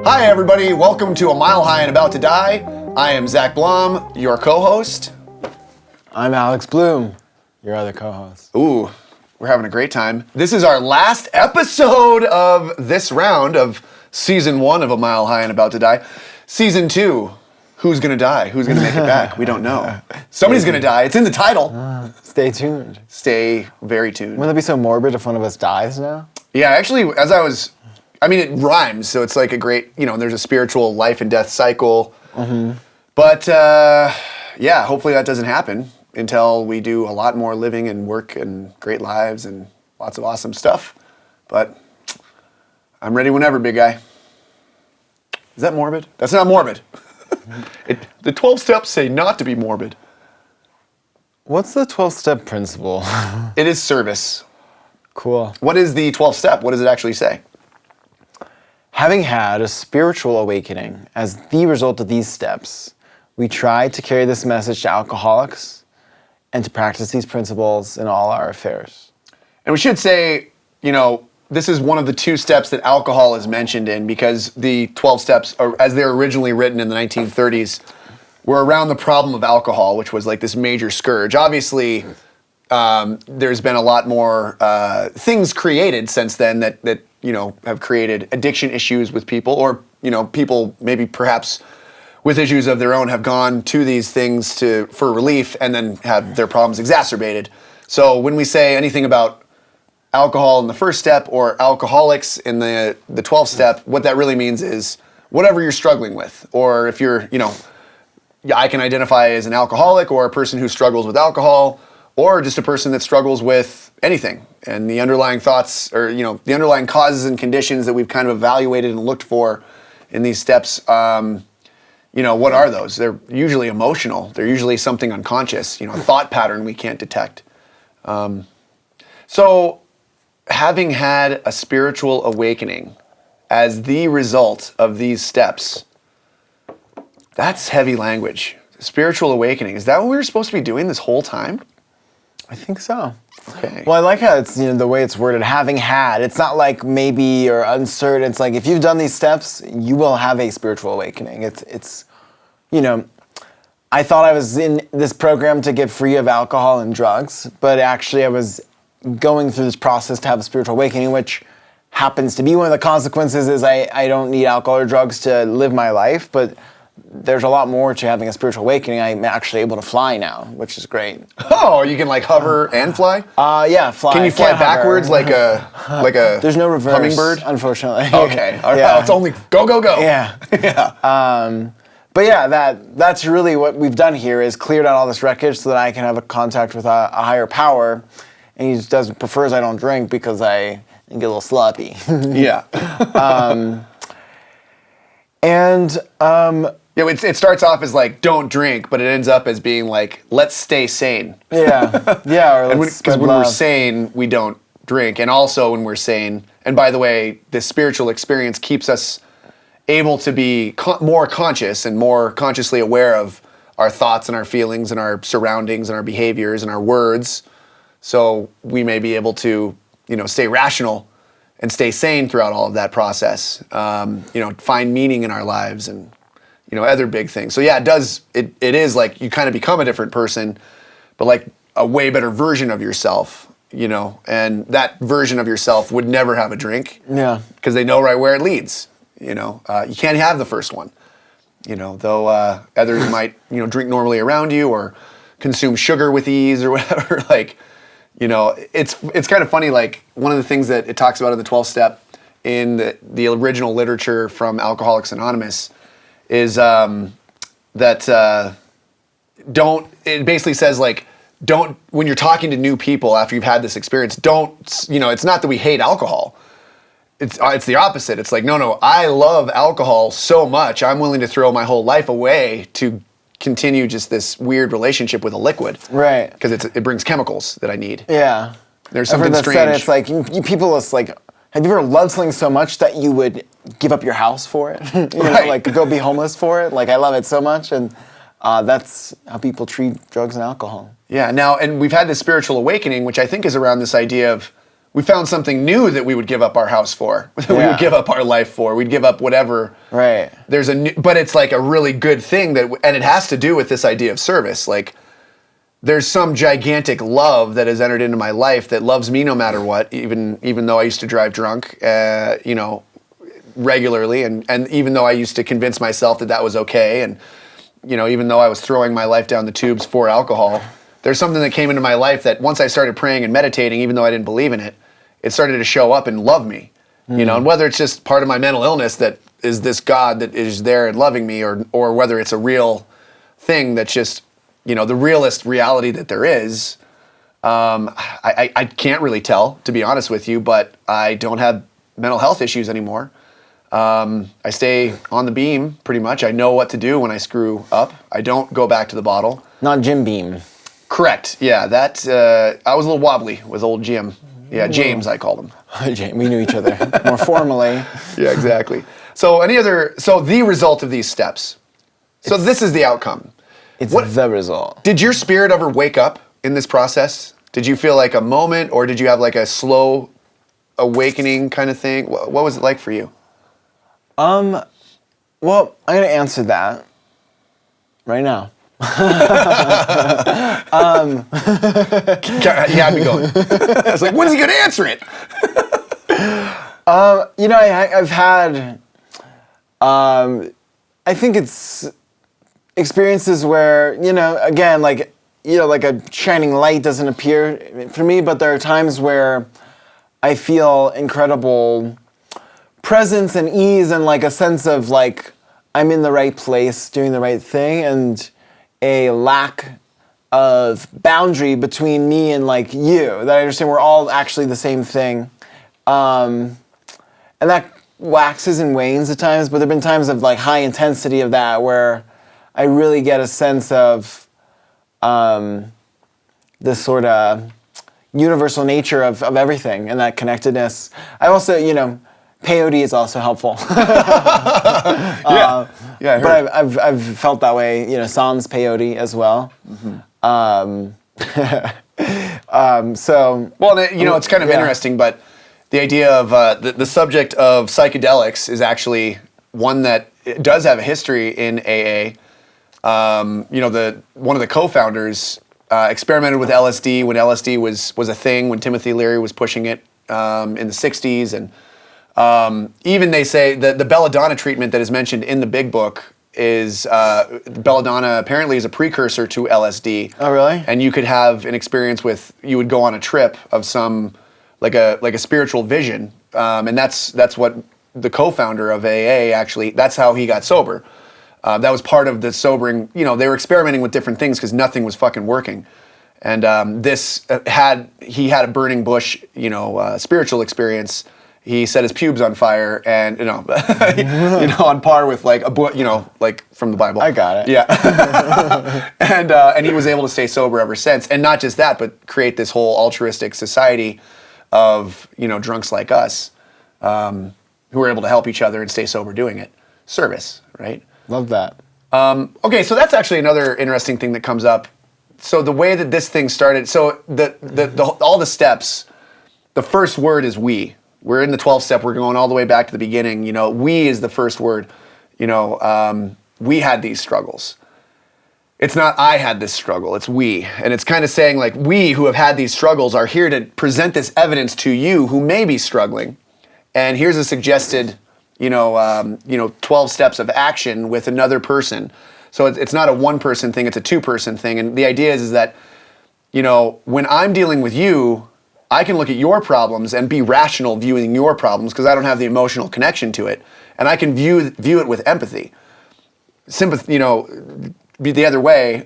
Hi everybody, welcome to A Mile High and About to Die. I am Zach Blum, your co-host. I'm Alex Blum, your other co-host. Ooh, we're having a great time. This is our last episode of this round of Season 1 of A Mile High and About to Die. Season 2, who's gonna die? Who's gonna make it back? We don't know. Somebody's gonna die, it's in the title. Stay tuned. Stay very tuned. Wouldn't that be so morbid if one of us dies now? Yeah, actually, it rhymes, so it's like a great, there's a spiritual life and death cycle. Mm-hmm. But, yeah, hopefully that doesn't happen until we do a lot more living and work and great lives and lots of awesome stuff. But I'm ready whenever, big guy. Is that morbid? That's not morbid. The 12 steps say not to be morbid. What's the 12-step principle? It is service. Cool. What is the 12th step? What does it actually say? Having had a spiritual awakening as the result of these steps, we try to carry this message to alcoholics and to practice these principles in all our affairs. And we should say, this is one of the 2 steps that alcohol is mentioned in, because the 12 steps, as they were originally written in the 1930s, were around the problem of alcohol, which was like this major scourge. Obviously, there's been a lot more things created since then that have created addiction issues with people, or, people maybe perhaps with issues of their own have gone to these things for relief and then have their problems exacerbated. So when we say anything about alcohol in the first step or alcoholics in the 12th step, what that really means is whatever you're struggling with, or if you're, I can identify as an alcoholic or a person who struggles with alcohol, or just a person that struggles with anything. And the underlying thoughts, or, the underlying causes and conditions that we've kind of evaluated and looked for in these steps, what are those? They're usually emotional. They're usually something unconscious, a thought pattern we can't detect. So having had a spiritual awakening as the result of these steps, that's heavy language. Spiritual awakening. Is that what we were supposed to be doing this whole time? I think so. Okay. Well, I like how it's, the way it's worded, having had. It's not like maybe or uncertain. It's like if you've done these steps, you will have a spiritual awakening. It's I thought I was in this program to get free of alcohol and drugs, but actually I was going through this process to have a spiritual awakening, which happens to be one of the consequences is I don't need alcohol or drugs to live my life, but there's a lot more to having a spiritual awakening. I'm actually able to fly now, which is great. Oh, you can like hover and fly? Yeah, fly. Can you fly backwards like a There's no reverse, hummingbird? Unfortunately. Okay, all right. Yeah. It's only go, go, go. Yeah. Yeah. But yeah, that's really what we've done here is cleared out all this wreckage so that I can have a contact with a higher power. And he just prefers I don't drink because I get a little sloppy. Yeah. Yeah, it starts off as like don't drink, but it ends up as being like let's stay sane. Yeah, yeah. Or because when we're sane, we don't drink, and also when we're sane. And by the way, this spiritual experience keeps us able to be more conscious and more consciously aware of our thoughts and our feelings and our surroundings and our behaviors and our words. So we may be able to, stay rational and stay sane throughout all of that process. Find meaning in our lives and, other big things. So yeah, it is like you kind of become a different person, but like a way better version of yourself, and that version of yourself would never have a drink. Yeah. Because they know right where it leads. You can't have the first one, though others might, drink normally around you or consume sugar with ease or whatever. Like, it's kind of funny. Like one of the things that it talks about in the 12th step in the original literature from Alcoholics Anonymous is that it basically says like, when you're talking to new people after you've had this experience, it's not that we hate alcohol. It's the opposite. It's like, no, I love alcohol so much, I'm willing to throw my whole life away to continue just this weird relationship with a liquid. Right. Because it brings chemicals that I need. Yeah. There's something strange. Said it's like, you people, it's like, have you ever loved something so much that you would give up your house for it? Like go be homeless for it? Like, I love it so much, and that's how people treat drugs and alcohol. Yeah, and we've had this spiritual awakening, which I think is around this idea of we found something new that we would give up our house for, that we Yeah. would give up our life for, we'd give up whatever. Right. There's a new, but it's like a really good thing and it has to do with this idea of service. Like, there's some gigantic love that has entered into my life that loves me no matter what, even though I used to drive drunk, regularly, and even though I used to convince myself that was okay, and even though I was throwing my life down the tubes for alcohol, there's something that came into my life that once I started praying and meditating, even though I didn't believe in it, it started to show up and love me. And whether it's just part of my mental illness that is this God that is there and loving me, or whether it's a real thing that's just the realest reality that there is, I can't really tell, to be honest with you, but I don't have mental health issues anymore. I stay on the beam pretty much. I know what to do when I screw up. I don't go back to the bottle. Not Jim Beam. Correct. Yeah, that I was a little wobbly with old Jim. Yeah, James, I called him. James, we knew each other more formally. Yeah, exactly. So the result of these steps. So this is the outcome. It's the result. Did your spirit ever wake up in this process? Did you feel like a moment, or did you have like a slow awakening kind of thing? What was it like for you? Well, I'm gonna answer that right now. You had me going. I was like, when's he gonna answer it? I've had, I think it's experiences where, again, like a shining light doesn't appear for me, but there are times where I feel incredible presence and ease and like a sense of like I'm in the right place doing the right thing, and a lack of boundary between me and like you, that I understand we're all actually the same thing. And that waxes and wanes at times, but there have been times of like high intensity of that where I really get a sense of this sort of universal nature of everything and that connectedness. I also, peyote is also helpful. Yeah, I heard. But I've felt that way, sans peyote as well. So well, it's kind of interesting, but the idea of the subject of psychedelics is actually one that does have a history in AA. One of the co-founders experimented with LSD when LSD was a thing, when Timothy Leary was pushing it in the 60s, and even they say that the belladonna treatment that is mentioned in the big book is belladonna apparently is a precursor to LSD. Oh, really? And you could have an experience you would go on a trip of some like a spiritual vision, and that's what the co-founder of AA actually, that's how he got sober. That was part of the sobering. They were experimenting with different things because nothing was fucking working, and he had a burning bush, spiritual experience. He set his pubes on fire, and on par with like like from the Bible. I got it. Yeah, and he was able to stay sober ever since, and not just that, but create this whole altruistic society of drunks like us, who are able to help each other and stay sober doing it. Service, right? Love that. Okay, so that's actually another interesting thing that comes up. So the way that this thing started, so all the steps, the first word is we. We're in the 12th step. We're going all the way back to the beginning. We is the first word. We had these struggles. It's not I had this struggle. It's we. And it's kind of saying like we who have had these struggles are here to present this evidence to you who may be struggling. And here's a suggested 12 steps of action with another person. So it's not a one-person thing, it's a two-person thing. And the idea is that, when I'm dealing with you, I can look at your problems and be rational viewing your problems because I don't have the emotional connection to it. And I can view it with empathy. Sympathy, be the other way.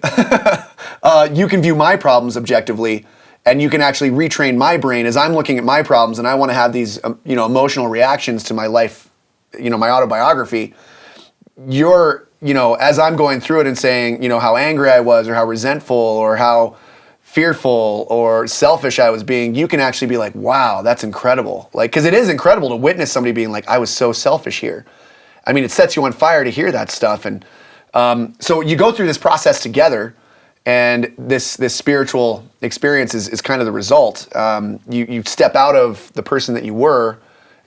You can view my problems objectively, and you can actually retrain my brain as I'm looking at my problems and I want to have these, emotional reactions to my life, my autobiography. You're, as I'm going through it and saying, how angry I was or how resentful or how fearful or selfish I was being, you can actually be like, wow, that's incredible. Like, because it is incredible to witness somebody being like, I was so selfish here. I mean, it sets you on fire to hear that stuff. And so you go through this process together, And this spiritual experience is kind of the result. You step out of the person that you were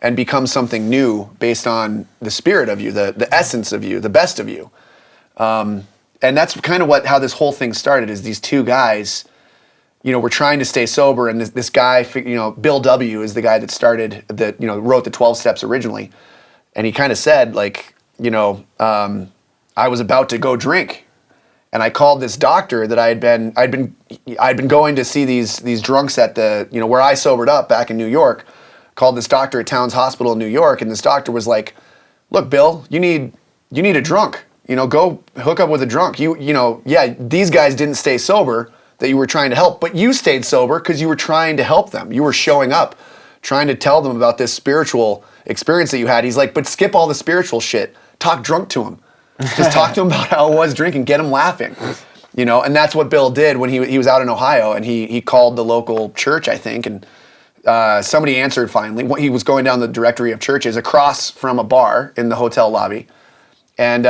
and become something new based on the spirit of you, the essence of you, the best of you. And that's kind of how this whole thing started, is these two guys, were trying to stay sober. And this guy, Bill W. is the guy that wrote the 12 steps originally. And he kind of said, I was about to go drink. And I called this doctor that I'd been going to see these drunks at where I sobered up back in New York. Called this doctor at Towns Hospital in New York, and this doctor was like, "Look, Bill, you need a drunk. Go hook up with a drunk. These guys didn't stay sober that you were trying to help, but you stayed sober because you were trying to help them. You were showing up, trying to tell them about this spiritual experience that you had." He's like, "But skip all the spiritual shit. Talk drunk to him. Just talk to him about how it was drinking. Get him laughing." And that's what Bill did when he was out in Ohio, and he called the local church, I think, and somebody answered finally. He was going down the directory of churches across from a bar in the hotel lobby, and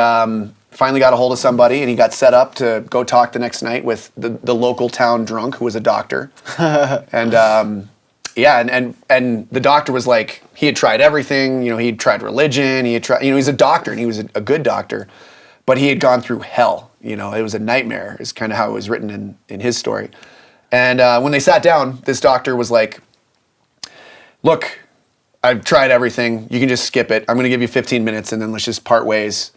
finally got a hold of somebody, and he got set up to go talk the next night with the local town drunk who was a doctor. And and the doctor was like, he had tried everything. He'd tried religion. He had tried. He's a doctor, and he was a good doctor, but he had gone through hell. It was a nightmare. Is kind of how it was written in his story. And when they sat down, this doctor was like, "Look, I've tried everything. You can just skip it. I'm going to give you 15 minutes, and then let's just part ways."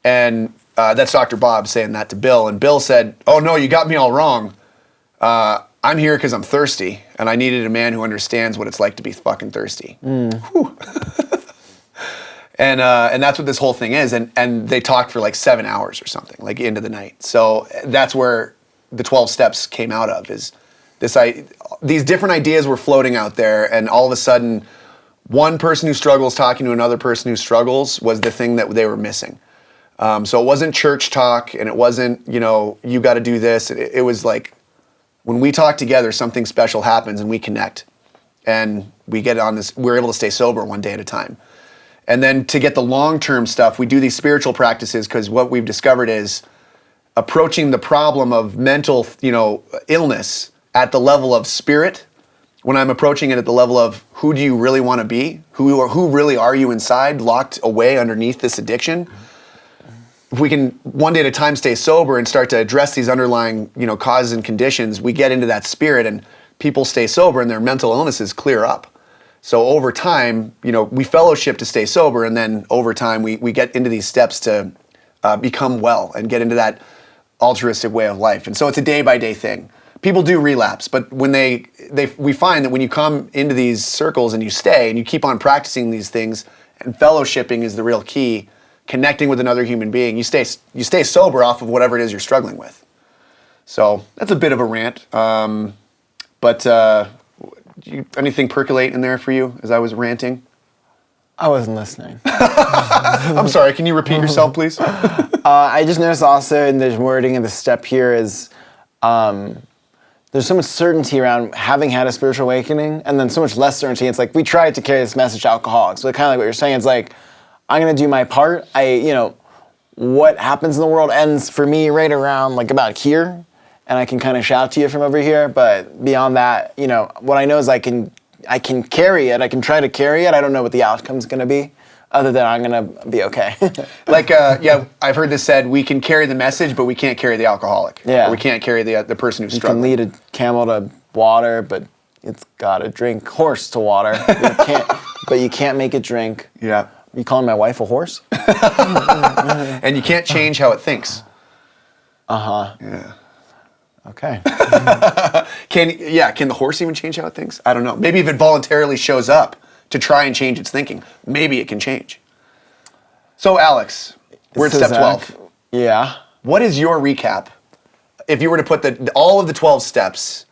And that's Dr. Bob saying that to Bill. And Bill said, "Oh, no, you got me all wrong. I'm here because I'm thirsty, and I needed a man who understands what it's like to be fucking thirsty." Whew. And that's what this whole thing is. And they talked for like 7 hours or something, like into the night. So that's where the 12 steps came out of, is these different ideas were floating out there, and all of a sudden, one person who struggles talking to another person who struggles was the thing that they were missing. So it wasn't church talk, and it wasn't, you got to do this. It was like, when we talk together, something special happens, and we connect, and we get on this. We're able to stay sober one day at a time. And then to get the long-term stuff, we do these spiritual practices, because what we've discovered is approaching the problem of mental, illness at the level of spirit. When I'm approaching it at the level of, who do you really want to be? Who really are you inside, locked away underneath this addiction? If we can one day at a time stay sober and start to address these underlying, causes and conditions, we get into that spirit, and people stay sober and their mental illnesses clear up. So over time, we fellowship to stay sober, and then over time we get into these steps to become well and get into that altruistic way of life. And so it's a day-by-day thing. People do relapse, but when we find that when you come into these circles and you stay and you keep on practicing these things, and fellowshipping is the real key, connecting with another human being, you stay sober off of whatever it is you're struggling with. So that's a bit of a rant, but anything percolate in there for you as I was ranting? I wasn't listening. I'm sorry, can you repeat yourself, please? I just noticed also in the wording of the step here is there's so much certainty around having had a spiritual awakening, and then so much less certainty. It's like, we tried to carry this message to alcoholics. So kind of like what you're saying, it's like, I'm going to do my part. What happens in the world ends for me right around like about here, and I can kind of shout to you from over here. But beyond that, what I know is I can carry it. I can try to carry it. I don't know what the outcome's going to be, other than I'm going to be okay. I've heard this said, we can carry the message, but we can't carry the alcoholic. Yeah. Or we can't carry the person who's struggling. You can lead a camel to water, but it's got to drink. Horse to water. But you can't make it drink. Yeah. You calling my wife a horse? And you can't change how it thinks. Uh-huh. Yeah. Okay. Can the horse even change how it thinks? I don't know. Maybe if it voluntarily shows up to try and change its thinking, maybe it can change. So Alex, we're at step 12. Yeah. What is your recap? If you were to put all of the 12 steps,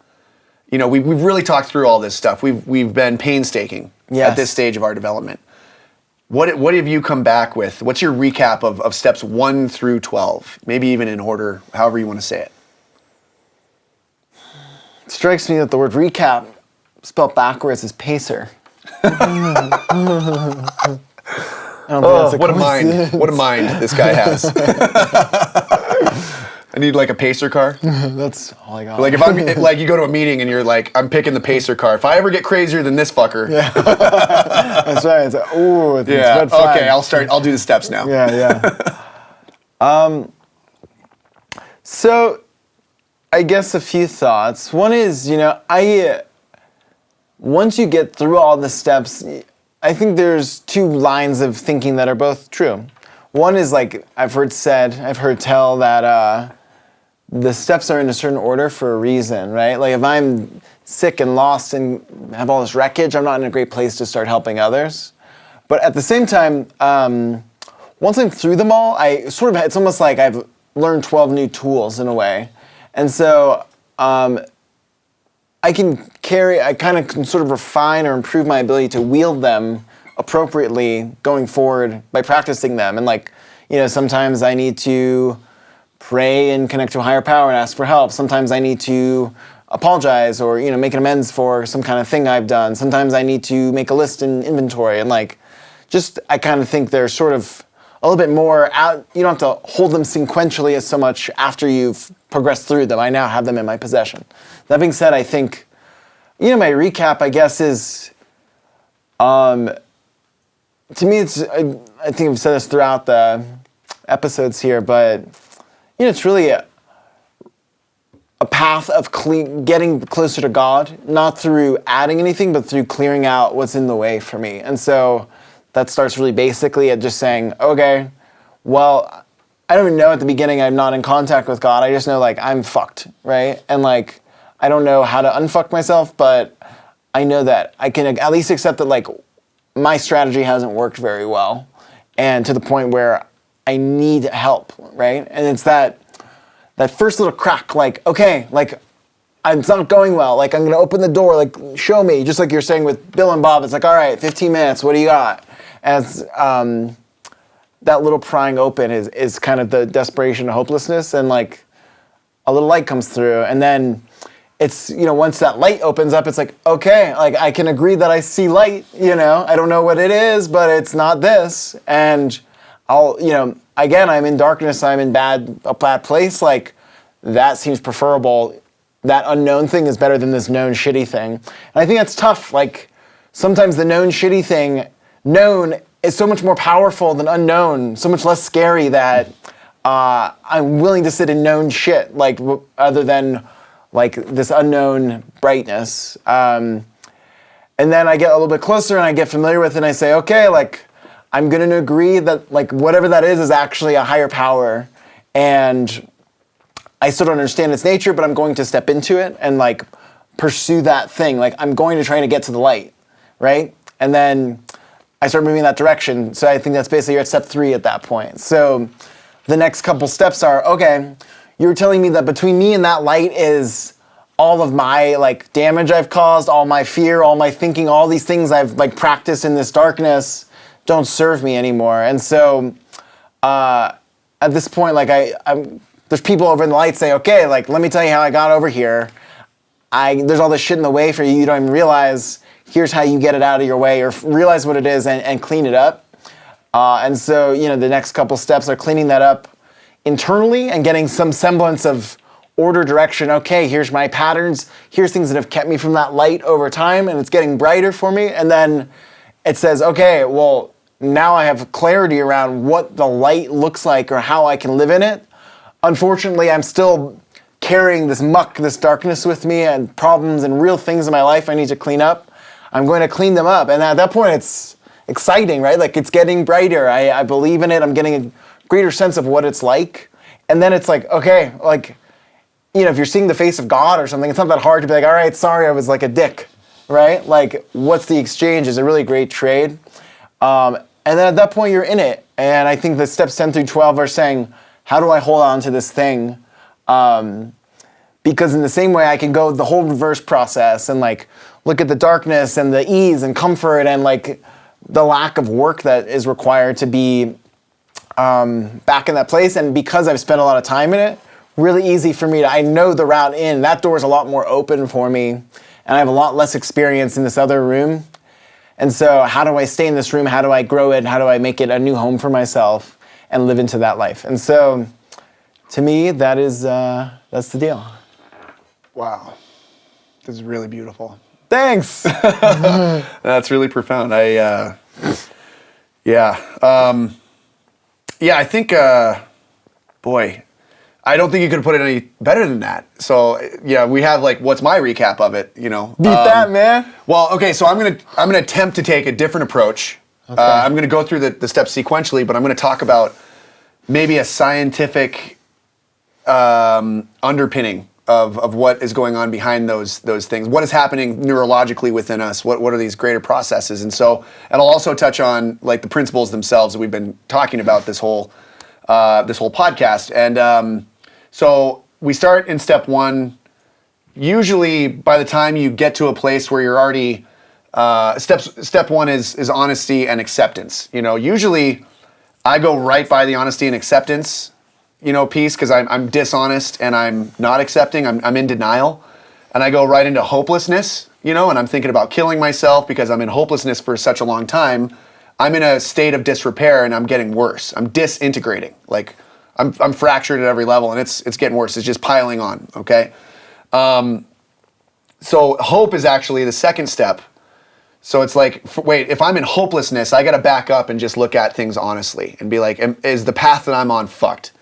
we've really talked through all this stuff. We've been painstaking at this stage of our development. What have you come back with? What's your recap of steps 1 through 12? Maybe even in order, however you want to say it. It strikes me that the word recap spelled backwards is pacer. What a mind this guy has. I need like a pacer car. That's all I got. Like if I'm like you go to a meeting and you're like, I'm picking the pacer car. If I ever get crazier than this fucker, That's right. It's like, ooh, it's yeah, red flag. okay, I'll do the steps now. Yeah. So, I guess a few thoughts. One is, once you get through all the steps, I think there's two lines of thinking that are both true. One is like I've heard tell that the steps are in a certain order for a reason, right? Like if I'm sick and lost and have all this wreckage, I'm not in a great place to start helping others. But at the same time, once I'm through them all, it's almost like I've learned 12 new tools in a way. And so I kind of can sort of refine or improve my ability to wield them appropriately going forward by practicing them. And sometimes I need to pray and connect to a higher power and ask for help. Sometimes I need to apologize or, make an amends for some kind of thing I've done. Sometimes I need to make a list and inventory. And I kind of think they're sort of a little bit more out. You don't have to hold them sequentially as so much after you've progressed through them. I now have them in my possession. That being said, I think, my recap, I guess, is, to me, I think I've said this throughout the episodes here, but, it's really a path of getting closer to God, not through adding anything, but through clearing out what's in the way for me. And so that starts really basically at just saying, okay, well, I don't even know at the beginning I'm not in contact with God. I just know, I'm fucked, right? And, I don't know how to unfuck myself, but I know that I can at least accept that, my strategy hasn't worked very well, and to the point where I need help, right? And it's that first little crack, okay, it's not going well. I'm going to open the door, show me, just like you're saying with Bill and Bob. It's all right, 15 minutes, what do you got? As that little prying open is kind of the desperation and hopelessness, and a little light comes through, and then it's, once that light opens up, it's okay, I can agree that I see light, I don't know what it is, but it's not this, and I'll, again, I'm in darkness, I'm in a bad place, that seems preferable. That unknown thing is better than this known shitty thing. And I think that's tough, sometimes the known shitty thing, known is so much more powerful than unknown, so much less scary that I'm willing to sit in known shit, other than this unknown brightness. And then I get a little bit closer and I get familiar with it and I say, okay, I'm going to agree that whatever that is actually a higher power, and I still don't understand its nature, but I'm going to step into it and pursue that thing. I'm going to try to get to the light, right? And then I start moving in that direction. So I think that's basically you're at step 3 at that point. So the next couple steps are, okay, you're telling me that between me and that light is all of my damage I've caused, all my fear, all my thinking, all these things I've practiced in this darkness don't serve me anymore. And so at this point, there's people over in the light say, okay, let me tell you how I got over here. There's all this shit in the way for you. You don't even realize. Here's how you get it out of your way, or realize what it is and clean it up. And so, the next couple steps are cleaning that up internally and getting some semblance of order, direction. Okay, here's my patterns. Here's things that have kept me from that light over time, and it's getting brighter for me. And then it says, okay, well, now I have clarity around what the light looks like or how I can live in it. Unfortunately, I'm still carrying this muck, this darkness with me, and problems and real things in my life I need to clean up. I'm going to clean them up. And at that point, it's exciting, right? It's getting brighter. I believe in it. I'm getting a greater sense of what it's like. And then it's okay, if you're seeing the face of God or something, it's not that hard to be all right, sorry, I was a dick, right? What's the exchange is a really great trade. And then at that point, you're in it. And I think the steps 10 through 12 are saying, how do I hold on to this thing? Because in the same way, I can go the whole reverse process and look at the darkness and the ease and comfort and the lack of work that is required to be back in that place. And because I've spent a lot of time in it, really easy for me I know the route in. That door is a lot more open for me, and I have a lot less experience in this other room. And so how do I stay in this room? How do I grow it? How do I make it a new home for myself and live into that life? And so to me, that's the deal. Wow. This is really beautiful. Thanks. That's really profound. I think, boy, I don't think you could put it any better than that. So yeah, we have like, what's my recap of it? You know, Beat that, man. Well, okay, so I'm gonna attempt to take a different approach. Okay. I'm gonna go through the steps sequentially, but I'm gonna talk about maybe a scientific underpinning of what is going on behind those things. What is happening neurologically within us? What are these greater processes? And I'll also touch on like the principles themselves that we've been talking about this whole podcast. And so we start in step one. Usually, by the time you get to a place where you're already step one is honesty and acceptance. You know, usually I go right by the honesty and acceptance, you know, piece, because I'm dishonest and I'm not accepting. I'm in denial, and I go right into hopelessness, you know, and I'm thinking about killing myself because I'm in hopelessness for such a long time. I'm in a state of disrepair and I'm getting worse. I'm disintegrating. Like I'm fractured at every level, and it's getting worse. It's just piling on. Okay. So hope is actually the second step. So it's like, wait, if I'm in hopelessness, I got to back up and just look at things honestly and be like, is the path that I'm on fucked?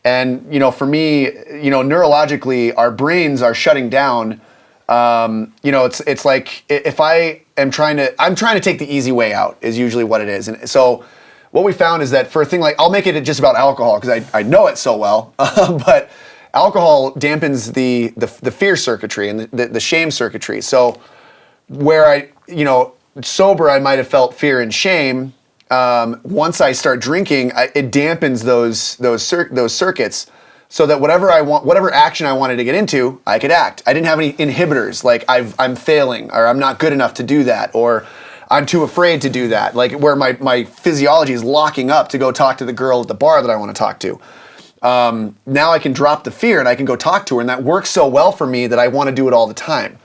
And, you know, for me, you know, neurologically, our brains are shutting down. You know, it's like if I'm trying to take the easy way out is usually what it is. And so what we found is that for a thing like, I'll make it just about alcohol because I know it so well, but alcohol dampens the fear circuitry and the shame circuitry. So where sober, I might have felt fear and shame. Once I start drinking, it dampens those circuits, so that whatever action I wanted to get into, I could act. I didn't have any inhibitors, like I'm failing, or I'm not good enough to do that, or I'm too afraid to do that. Like where my physiology is locking up to go talk to the girl at the bar that I want to talk to. Now I can drop the fear and I can go talk to her, and that works so well for me that I want to do it all the time.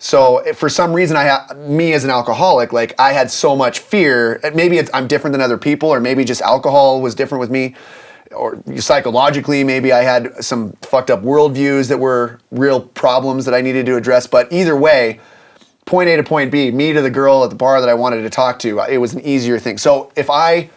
So if for some reason me as an alcoholic, like I had so much fear, maybe I'm different than other people, or maybe just alcohol was different with me, or psychologically, maybe I had some fucked up worldviews that were real problems that I needed to address. But either way, point A to point B, me to the girl at the bar that I wanted to talk to, it was an easier thing. So if I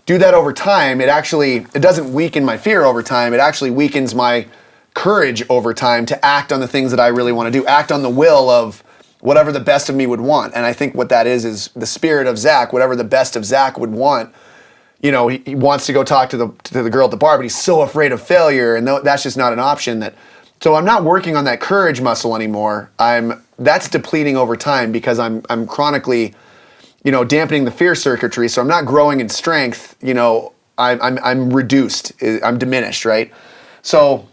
do that over time, it doesn't weaken my fear over time, it actually weakens my courage over time to act on the things that I really want to do, act on the will of whatever the best of me would want. And I think what that is the spirit of Zach, whatever the best of Zach would want. You know, he wants to go talk to the girl at the bar, but he's so afraid of failure, and that's just not an option. So I'm not working on that courage muscle anymore. That's depleting over time because I'm chronically, you know, dampening the fear circuitry. So I'm not growing in strength. You know, I'm reduced. I'm diminished, right? So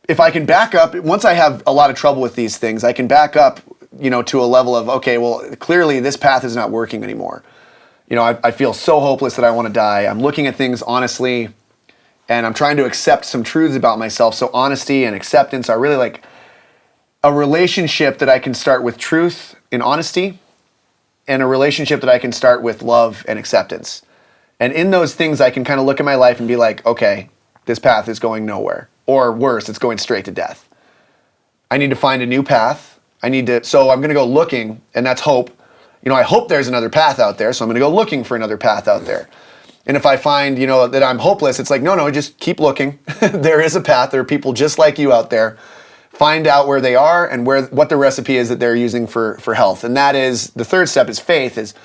if I can back up, once I have a lot of trouble with these things, I can back up, you know, to a level of, okay, well, clearly this path is not working anymore. You know, I feel so hopeless that I want to die. I'm looking at things honestly, and I'm trying to accept some truths about myself. So honesty and acceptance are really like a relationship that I can start with truth and honesty, and a relationship that I can start with love and acceptance. And in those things, I can kind of look at my life and be like, okay, this path is going nowhere. Or worse, it's going straight to death. I need to find a new path. So I'm going to go looking, and that's hope. You know, I hope there's another path out there, so I'm going to go looking for another path out there. And if I find, you know, that I'm hopeless, it's like, no, just keep looking. There is a path. There are people just like you out there. Find out where they are and what the recipe is that they're using for health. And that is, the third step is faith, is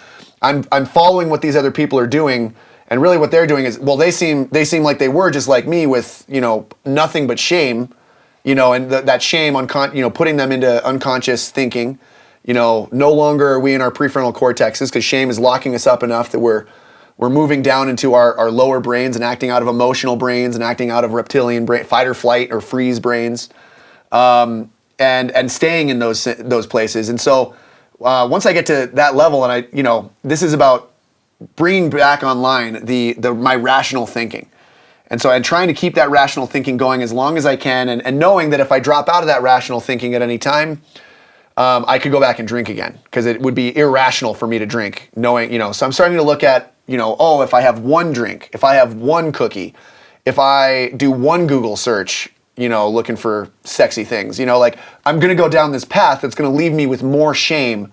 I'm following what these other people are doing. And really what they're doing is, well, they seem like they were just like me with, you know, nothing but shame, you know, and that shame, putting them into unconscious thinking. You know, no longer are we in our prefrontal cortexes because shame is locking us up enough that we're moving down into our lower brains and acting out of emotional brains and acting out of reptilian brain, fight or flight or freeze brains, and staying in those places. And so once I get to that level, and this is about bringing back online my rational thinking. And so I'm trying to keep that rational thinking going as long as I can, and knowing that if I drop out of that rational thinking at any time, I could go back and drink again, because it would be irrational for me to drink, knowing, so I'm starting to look at, if I have one drink, if I have one cookie, if I do one Google search, looking for sexy things, like I'm gonna go down this path that's gonna leave me with more shame,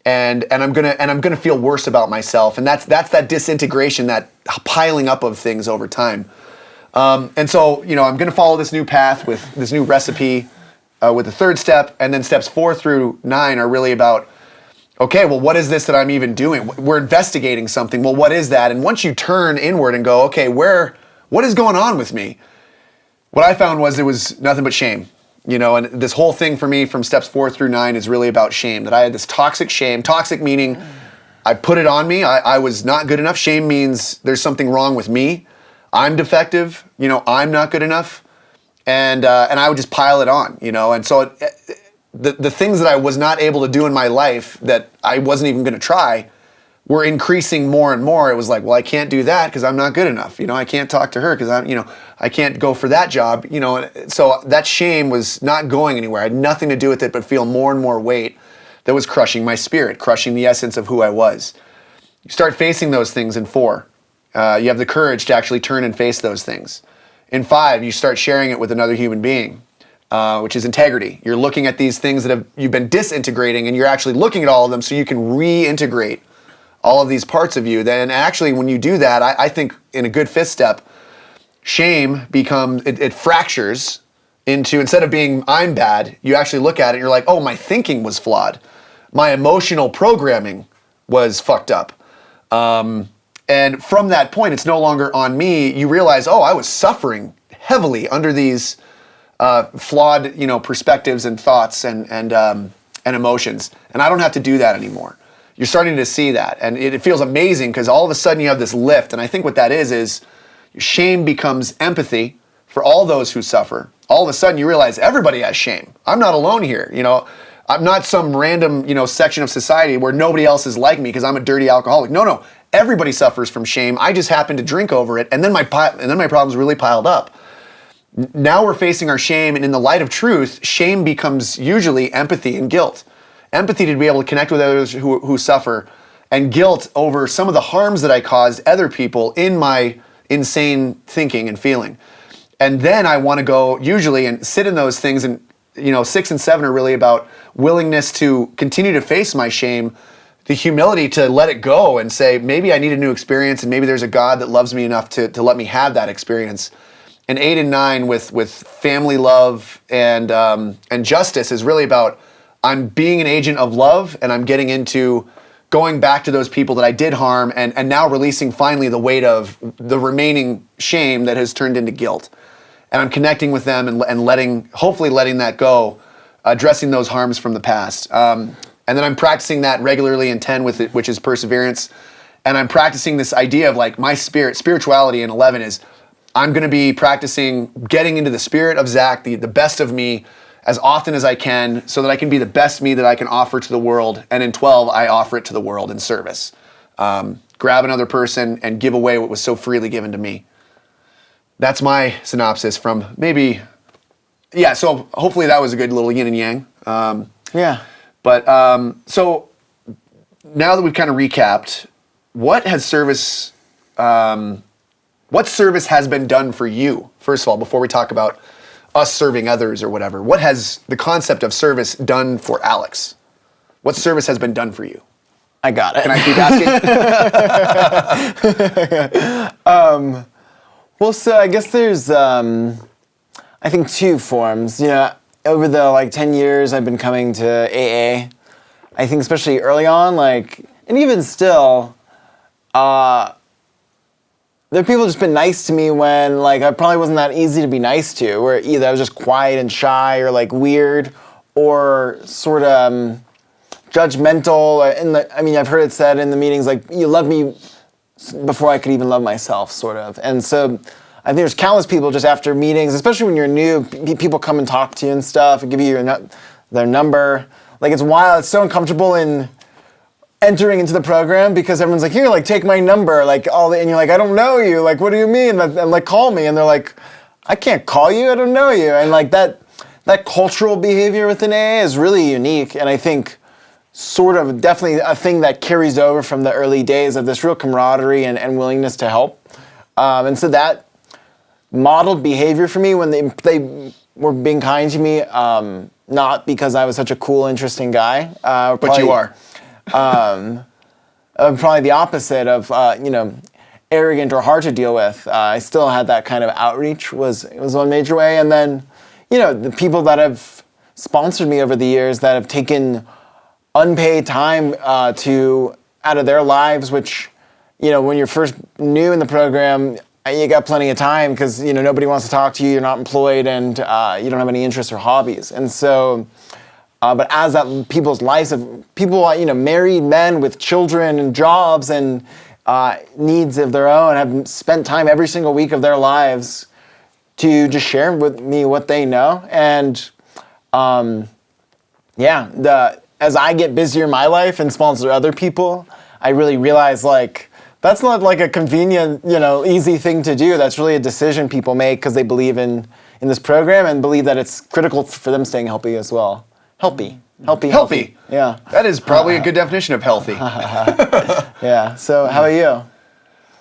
and I'm gonna feel worse about myself, and that's that disintegration, that piling up of things over time. And so, I'm gonna follow this new path with this new recipe, with the third step, and then steps 4 through 9 are really about, okay, well, what is this that I'm even doing? We're investigating something. Well, what is that? And once you turn inward and go, okay, what is going on with me? What I found was it was nothing but shame. And this whole thing for me from steps 4 through 9 is really about shame, that I had this toxic shame. Toxic meaning I put it on me. I was not good enough. Shame means there's something wrong with me. I'm defective. I'm not good enough. And I would just pile it on, And so the things that I was not able to do in my life that I wasn't even going to try were increasing more and more. It was like, well, I can't do that because I'm not good enough. I can't talk to her because I can't go for that job. So that shame was not going anywhere. I had nothing to do with it but feel more and more weight that was crushing my spirit, crushing the essence of who I was. You start facing those things in 4. You have the courage to actually turn and face those things. In 5, you start sharing it with another human being, which is integrity. You're looking at these things that you've been disintegrating, and you're actually looking at all of them so you can reintegrate all of these parts of you. Then actually, when you do that, I think in a good 5th step, shame becomes, it fractures into, instead of being I'm bad, you actually look at it and you're like, oh, my thinking was flawed. My emotional programming was fucked up. And from that point, it's no longer on me. You realize, oh, I was suffering heavily under these flawed, perspectives and thoughts and emotions, and I don't have to do that anymore. You're starting to see that, and it feels amazing because all of a sudden you have this lift. And I think what that is shame becomes empathy for all those who suffer. All of a sudden you realize everybody has shame. I'm not alone here. I'm not some random, section of society where nobody else is like me because I'm a dirty alcoholic. No. Everybody suffers from shame. I just happen to drink over it, and then my problems really piled up. Now we're facing our shame, and in the light of truth, shame becomes usually empathy and guilt. Empathy to be able to connect with others who suffer, and guilt over some of the harms that I caused other people in my insane thinking and feeling. And then I want to go usually and sit in those things, and 6 and 7 are really about willingness to continue to face my shame, the humility to let it go and say, maybe I need a new experience, and maybe there's a God that loves me enough to let me have that experience. And 8 and 9 with family love and justice is really about, I'm being an agent of love, and I'm getting into going back to those people that I did harm, and now releasing finally the weight of the remaining shame that has turned into guilt. And I'm connecting with them and hopefully letting that go, addressing those harms from the past. And then I'm practicing that regularly in 10 with it, which is perseverance. And I'm practicing this idea of like my spirituality in 11 is I'm going to be practicing getting into the spirit of Zach, the best of me, as often as I can, so that I can be the best me that I can offer to the world. And in 12, I offer it to the world in service. Grab another person and give away what was so freely given to me. That's my synopsis from maybe, so hopefully that was a good little yin and yang. Yeah. But so now that we've kind of recapped, what service has been done for you? First of all, before we talk about us serving others or whatever, what has the concept of service done for Alex? What service has been done for you? I got it. Can I keep asking? Well, so I guess there's, I think 2 forms. Over the 10 years I've been coming to AA, I think especially early on, and even still, there are people just been nice to me when I probably wasn't that easy to be nice to, where either I was just quiet and shy or weird or sort of judgmental. I've heard it said in the meetings you love me before I could even love myself, sort of. And so I think there's countless people just after meetings, especially when you're new, people come and talk to you and stuff and give you their number. It's wild. It's so uncomfortable in entering into the program because everyone's like, here, take my number, and you're like, I don't know you. What do you mean? And call me. And they're like, I can't call you. I don't know you. And that cultural behavior within AA is really unique. And I think sort of definitely a thing that carries over from the early days of this real camaraderie and willingness to help. And so that modeled behavior for me when they were being kind to me, not because I was such a cool, interesting guy. But you are. Probably the opposite of, arrogant or hard to deal with. I still had that kind of outreach was one major way. And then, the people that have sponsored me over the years that have taken unpaid time out of their lives, which, when you're first new in the program, you got plenty of time because, nobody wants to talk to you, you're not employed, and you don't have any interests or hobbies. And so, but as that people's lives of people, married men with children and jobs and needs of their own have spent time every single week of their lives to just share with me what they know. And as I get busier in my life and sponsor other people, I really realize that's not like a convenient, easy thing to do. That's really a decision people make because they believe in this program and believe that it's critical for them staying healthy as well. Healthy. Yeah. That is probably a good definition of healthy. Yeah. So how about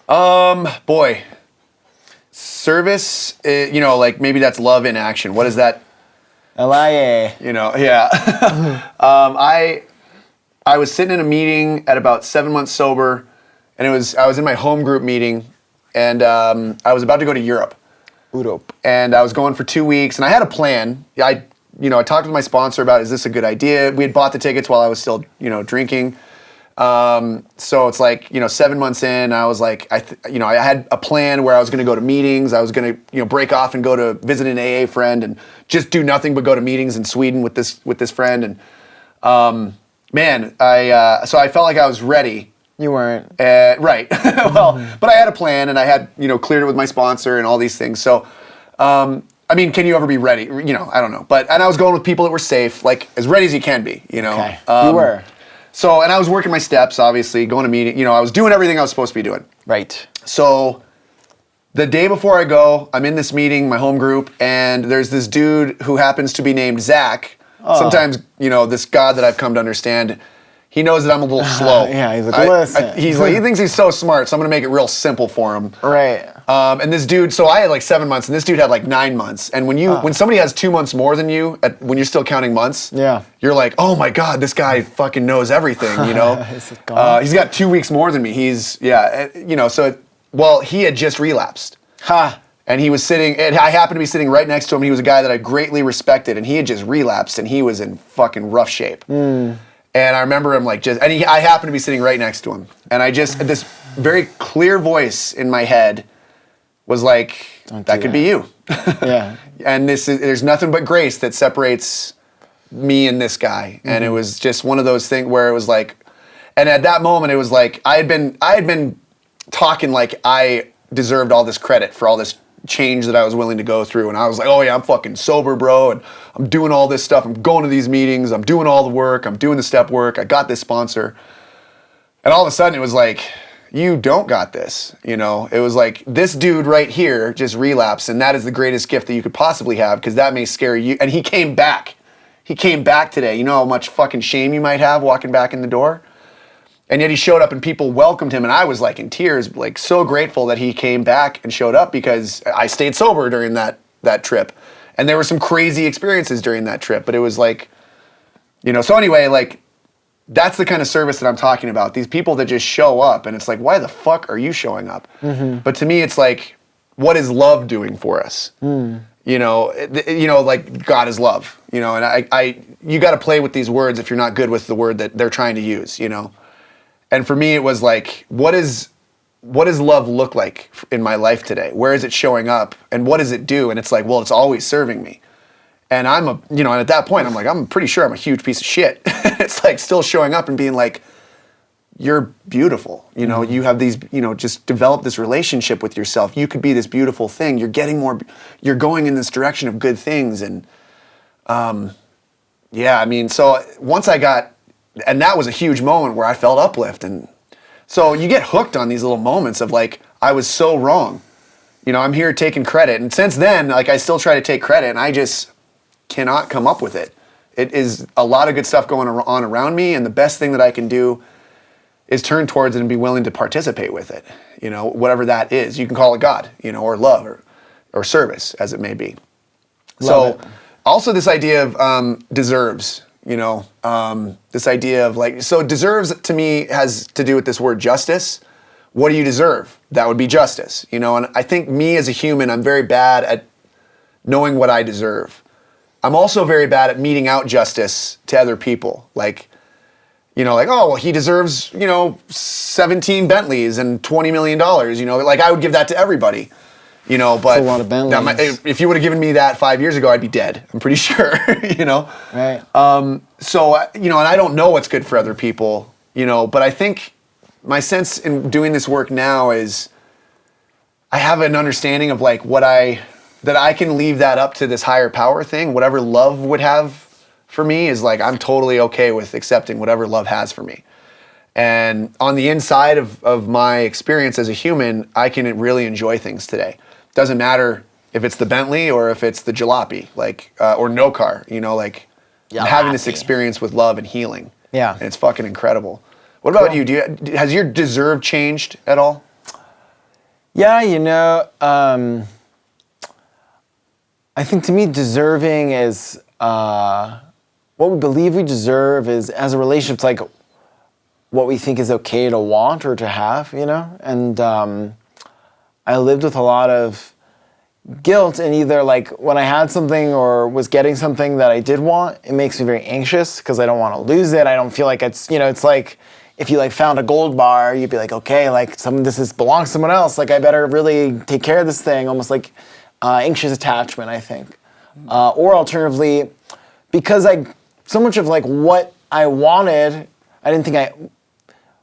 you? Boy, service, maybe that's love in action. What is that? LIA. Yeah. I was sitting in a meeting at about 7 months sober, and I was in my home group meeting, and I was about to go to Europe. And I was going for 2 weeks, and I had a plan. I talked with my sponsor about, is this a good idea? We had bought the tickets while I was still, drinking. So it's 7 months in, I was like, I had a plan where I was going to go to meetings. I was going to, break off and go to visit an AA friend and just do nothing but go to meetings in Sweden with this friend. And, so I felt like I was ready. You weren't. Right. Well, but I had a plan and I had, cleared it with my sponsor and all these things. So, can you ever be ready? I don't know. And I was going with people that were safe, as ready as you can be, Okay. You were. So, and I was working my steps, obviously, going to meeting, I was doing everything I was supposed to be doing. Right. So, the day before I go, I'm in this meeting, my home group, and there's this dude who happens to be named Zach. Oh. Sometimes, this God that I've come to understand, he knows that I'm a little slow. Yeah, he's like, listen. He thinks he's so smart, so I'm going to make it real simple for him. Right. And this dude, so I had 7 months, and this dude had 9 months. And when somebody has 2 months more than you, when you're still counting months, yeah, you're like, oh my God, this guy fucking knows everything, He's got 2 weeks more than me. He had just relapsed. Ha. And he was sitting, and I happened to be sitting right next to him. He was a guy that I greatly respected, and he had just relapsed, and he was in fucking rough shape. And I remember him I happened to be sitting right next to him. And this very clear voice in my head was like, that could be you. Yeah. And there's nothing but grace that separates me and this guy. Mm-hmm. And it was just one of those things where it was and at that moment it was I had been talking like I deserved all this credit for all this change that I was willing to go through. And I was like, oh yeah, I'm fucking sober, bro. And I'm doing all this stuff. I'm going to these meetings. I'm doing all the work. I'm doing the step work. I got this sponsor. And all of a sudden it was you don't got this, It was this dude right here just relapsed, and that is the greatest gift that you could possibly have, because that may scare you. And he came back. He came back today. You know how much fucking shame you might have walking back in the door? And yet he showed up and people welcomed him, and I was in tears, so grateful that he came back and showed up, because I stayed sober during that trip. And there were some crazy experiences during that trip, but it was so anyway, that's the kind of service that I'm talking about. These people that just show up, and it's why the fuck are you showing up? Mm-hmm. But to me, it's what is love doing for us? God is love, and you got to play with these words if you're not good with the word that they're trying to use, And for me, it was what does love look like in my life today? Where is it showing up, and what does it do? And it's it's always serving me. And and at that point, I'm pretty sure I'm a huge piece of shit. It's still showing up and being you're beautiful. Mm-hmm. You have these, just develop this relationship with yourself. You could be this beautiful thing. You're getting more, you're going in this direction of good things. And so once I got, and that was a huge moment where I felt uplift. And so you get hooked on these little moments of I was so wrong. I'm here taking credit. And since then, I still try to take credit, and I just cannot come up with it. It is a lot of good stuff going on around me, and the best thing that I can do is turn towards it and be willing to participate with it. Whatever that is. You can call it God, or love, or or service, as it may be. Love it. Also this idea of deserves, this idea of like, so deserves to me has to do with this word justice. What do you deserve? That would be justice, and I think me as a human, I'm very bad at knowing what I deserve. I'm also very bad at meting out justice to other people. Like, oh, well, he deserves, 17 Bentleys and $20 million, like I would give that to everybody. But That's a lot of Bentleys. If you would have given me that 5 years ago, I'd be dead. I'm pretty sure, Right. So, and I don't know what's good for other people, but I think my sense in doing this work now is I have an understanding of like that I can leave that up to this higher power thing. Whatever love would have for me is like, I'm totally okay with accepting whatever love has for me. And on the inside of my experience as a human, I can really enjoy things today. Doesn't matter if it's the Bentley or if it's the jalopy, like, or no car, I'm having this experience with love and healing. Yeah. And it's fucking incredible. What about you? Has your deserve changed at all? Yeah, I think to me deserving is, what we believe we deserve is, as a relationship, it's like what we think is okay to want or to have, And I lived with a lot of guilt, and either like when I had something or was getting something that I did want, it makes me very anxious because I don't want to lose it. I don't feel like it's, it's like if you like found a gold bar, you'd be like, okay, like belongs to someone else. Like I better really take care of this thing, almost like anxious attachment, I think. Or alternatively, because so much of like what I wanted, I didn't think I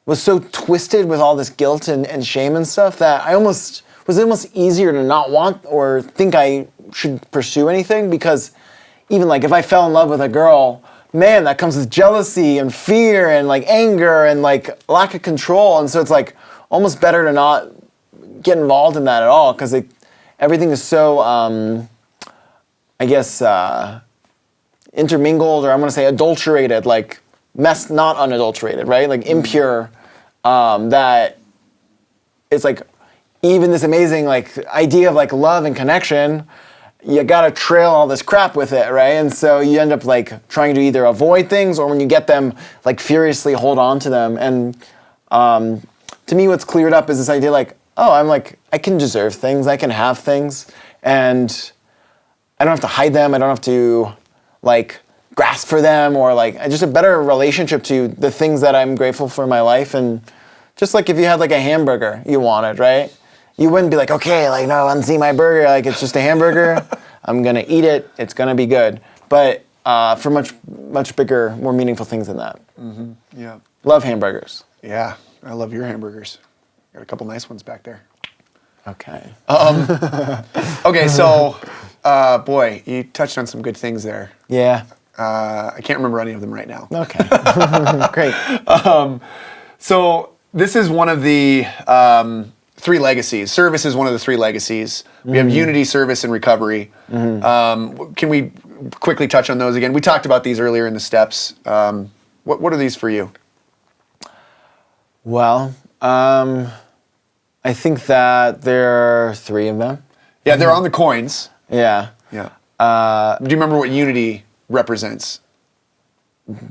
was so twisted with all this guilt and shame and stuff that was almost easier to not want or think I should pursue anything, because even like if I fell in love with a girl, man, that comes with jealousy and fear and like anger and like lack of control. And so it's like almost better to not get involved in that at all, because everything is so, intermingled, or I'm going to say adulterated, like not unadulterated, right? Like impure, that it's like even this amazing like idea of like love and connection, you got to trail all this crap with it, right? And so you end up like trying to either avoid things, or when you get them, like furiously hold on to them. And to me, what's cleared up is this idea like, oh, I can deserve things, I can have things, and I don't have to hide them, I don't have to like grasp for them, or like just a better relationship to the things that I'm grateful for in my life. And just like if you had like a hamburger you wanted, right? You wouldn't be like, okay, like, no, unsee my burger, like it's just a hamburger, I'm gonna eat it, it's gonna be good. But for much, much bigger, more meaningful things than that. Mm-hmm. Yeah. Love hamburgers. Yeah, I love your hamburgers. Got a couple nice ones back there. Okay. Okay, so, boy, you touched on some good things there. Yeah. I can't remember any of them right now. Okay. Great. So this is one of the three legacies. Service is one of the three legacies. We have unity, service, and recovery. Can we quickly touch on those again? We talked about these earlier in the steps. What are these for you? Well, I think that there are three of them. Yeah, they're on the coins. Yeah. Yeah. Do you remember what unity represents?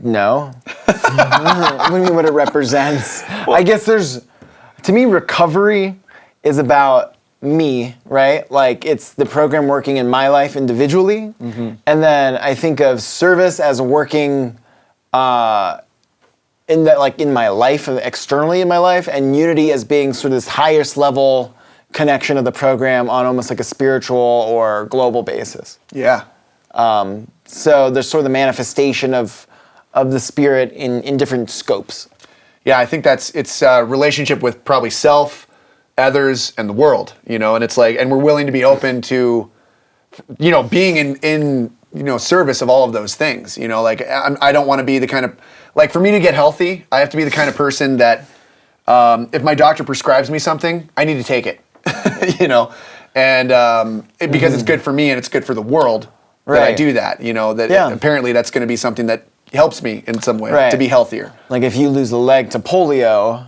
No. What do you mean what it represents? Well, I guess to me, recovery is about me, right? Like it's the program working in my life individually. Mm-hmm. And then I think of service as working in my life, externally in my life, and unity as being sort of this highest level connection of the program on almost like a spiritual or global basis. Yeah. So there's sort of the manifestation of the spirit in different scopes. Yeah, I think it's a relationship with probably self, others, and the world, and it's like, and we're willing to be open to, being in service of all of those things, like I don't want to be the kind of, like for me to get healthy, I have to be the kind of person that if my doctor prescribes me something, I need to take it, and because it's good for me and it's good for the world that I do that, apparently that's going to be something that helps me in some way to be healthier. Like if you lose a leg to polio,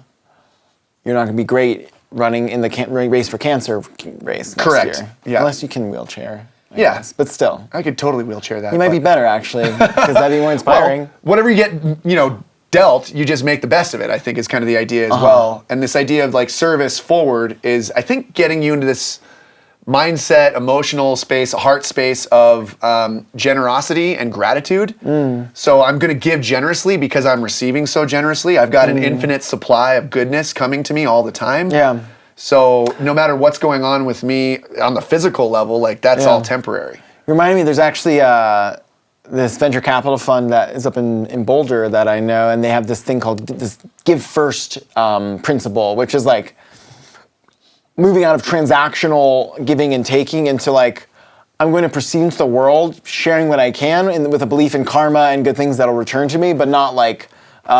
you're not going to be great running in the race for cancer race next Correct. year. Yeah. Unless you can wheelchair. I Yeah. guess. But still. I could totally wheelchair that. You might be better, actually, because that'd be more inspiring. Well, whatever you get, dealt, you just make the best of it, I think is kind of the idea as well. And this idea of like service forward is, I think, getting you into this mindset, emotional space, heart space of generosity and gratitude. So I'm going to give generously because I'm receiving so generously. I've got an infinite supply of goodness coming to me all the time. Yeah. So no matter what's going on with me on the physical level, like that's all temporary. You reminded me, there's actually this venture capital fund that is up in Boulder that I know, and they have this thing called this give first principle, which is like moving out of transactional giving and taking into like, I'm going to proceed into the world, sharing what I can and with a belief in karma and good things that'll return to me, but not like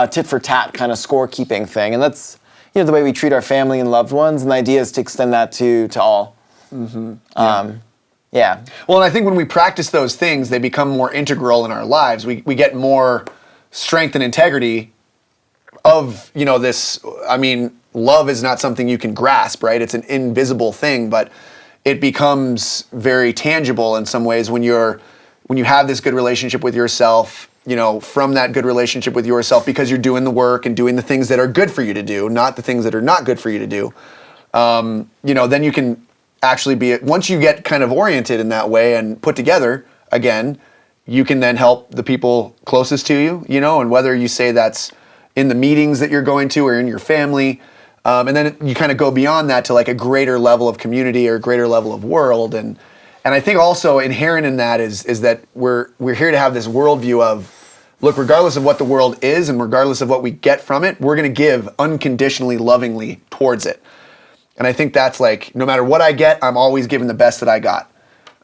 tit for tat kind of scorekeeping thing. And that's the way we treat our family and loved ones, and the idea is to extend that to all. Yeah. Well, and I think when we practice those things, they become more integral in our lives. We get more strength and integrity of, this. I mean, love is not something you can grasp, right? It's an invisible thing, but it becomes very tangible in some ways when you have this good relationship with yourself, from that good relationship with yourself, because you're doing the work and doing the things that are good for you to do, not the things that are not good for you to do. Then you can actually once you get kind of oriented in that way and put together again, you can then help the people closest to you, and whether you say that's in the meetings that you're going to or in your family, and then you kind of go beyond that to like a greater level of community or a greater level of world. And I think also inherent in that is that we're here to have this worldview of, look, regardless of what the world is and regardless of what we get from it, we're going to give unconditionally, lovingly towards it. And I think that's like, no matter what I get, I'm always giving the best that I got,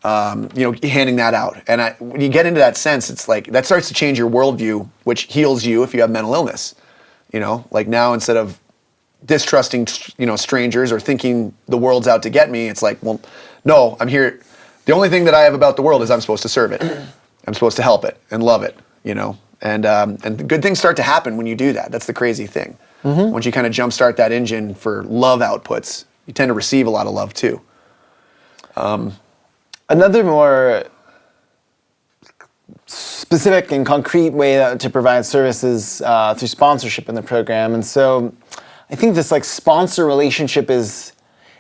handing that out. And when you get into that sense, it's like, that starts to change your worldview, which heals you if you have mental illness. Like now, instead of distrusting, strangers or thinking the world's out to get me, it's like, well, no, I'm here. The only thing that I have about the world is I'm supposed to serve it. I'm supposed to help it and love it, and good things start to happen when you do that. That's the crazy thing. Once you kind of jumpstart that engine for love outputs, you tend to receive a lot of love too. Another more specific and concrete way to provide services through sponsorship in the program. And so I think this like sponsor relationship is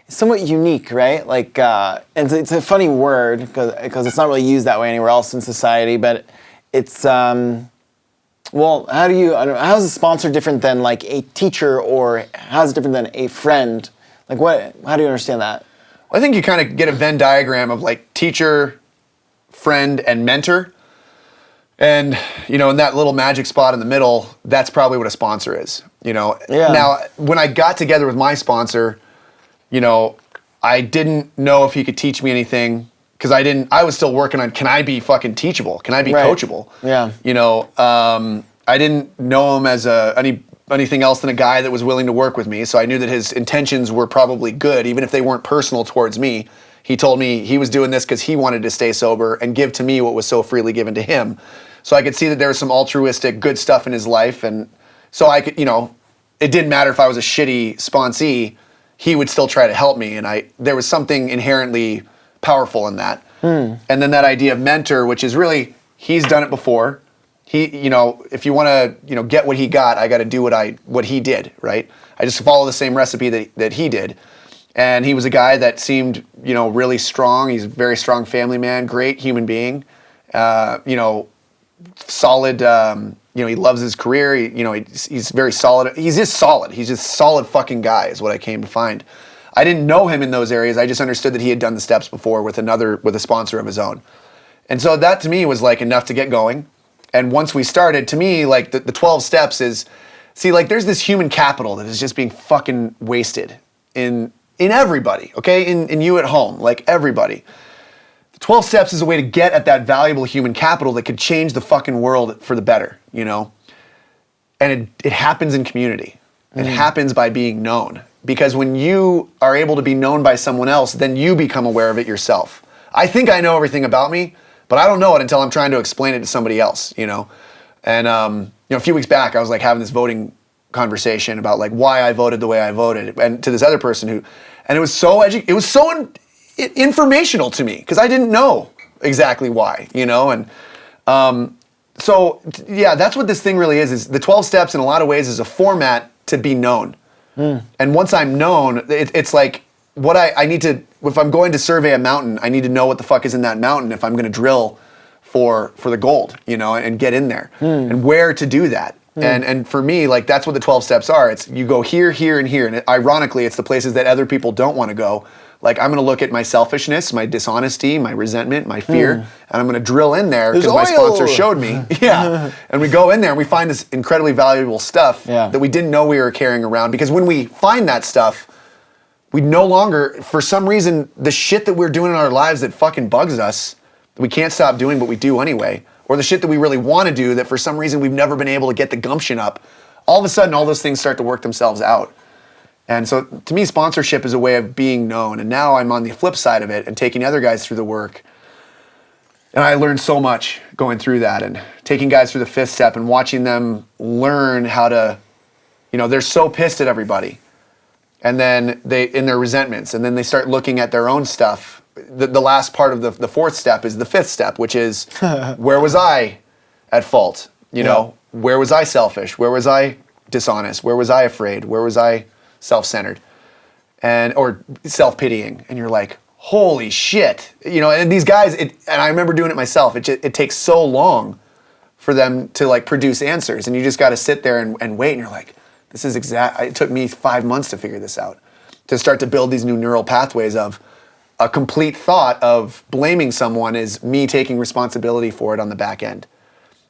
somewhat unique, right? Like, and it's a funny word because it's not really used that way anywhere else in society, but it's, well, how is a sponsor different than like a teacher, or how is it different than a friend? Like how do you understand that? I think you kind of get a Venn diagram of like teacher, friend, and mentor. And, in that little magic spot in the middle, that's probably what a sponsor is, Yeah. Now, when I got together with my sponsor, I didn't know if he could teach me anything because I was still working on, can I be fucking teachable? Can I be coachable? Yeah. I didn't know him as anything else than a guy that was willing to work with me. So I knew that his intentions were probably good, even if they weren't personal towards me. He told me he was doing this because he wanted to stay sober and give to me what was so freely given to him. So I could see that there was some altruistic good stuff in his life. And so I could, it didn't matter if I was a shitty sponsee, he would still try to help me. And there was something inherently powerful in that. And then that idea of mentor, which is really, he's done it before. He, if you want to, get what he got, I got to do what he did, right? I just follow the same recipe that he did. And he was a guy that seemed, really strong. He's a very strong family man, great human being, solid, he loves his career. He's very solid. He's just solid. He's just solid fucking guy is what I came to find. I didn't know him in those areas. I just understood that he had done the steps before with a sponsor of his own. And so that to me was like enough to get going. And once we started, to me, like the 12 steps is, there's this human capital that is just being fucking wasted in everybody, okay? In you at home, like everybody. The 12 steps is a way to get at that valuable human capital that could change the fucking world for the better, And it happens in community. It happens by being known. Because when you are able to be known by someone else, then you become aware of it yourself. I think I know everything about me, but I don't know it until I'm trying to explain it to somebody else, And, a few weeks back, I was like having this voting conversation about like why I voted the way I voted, and to this other person and it was so informational to me because I didn't know exactly why, and so yeah, that's what this thing really is the 12 steps in a lot of ways is a format to be known. And once I'm known, it's like what I need to, if I'm going to survey a mountain, I need to know what the fuck is in that mountain if I'm going to drill for the gold, and get in there and where to do that. And for me, like that's what the 12 steps are. It's you go here, here, and here. And ironically, it's the places that other people don't want to go. Like I'm going to look at my selfishness, my dishonesty, my resentment, my fear, and I'm going to drill in there because my sponsor showed me. Yeah. And we go in there and we find this incredibly valuable stuff that we didn't know we were carrying around. Because when we find that stuff, we no longer, for some reason, the shit that we're doing in our lives that fucking bugs us, that we can't stop doing, but we do anyway, or the shit that we really want to do that for some reason we've never been able to get the gumption up, all of a sudden all those things start to work themselves out. And so to me, sponsorship is a way of being known. And now I'm on the flip side of it and taking other guys through the work. And I learned so much going through that and taking guys through the 5th step and watching them learn how to, they're so pissed at everybody. And then in their resentments, and then they start looking at their own stuff. The last part of the 4th step is the 5th step, which is where was I at fault? Where was I selfish? Where was I dishonest? Where was I afraid? Where was I self-centered or self-pitying? And you're like, holy shit. And these guys, and I remember doing it myself. It takes so long for them to like produce answers. And you just got to sit there and wait. And you're like, this is it took me 5 months to figure this out, to start to build these new neural pathways of a complete thought of blaming someone is me taking responsibility for it on the back end.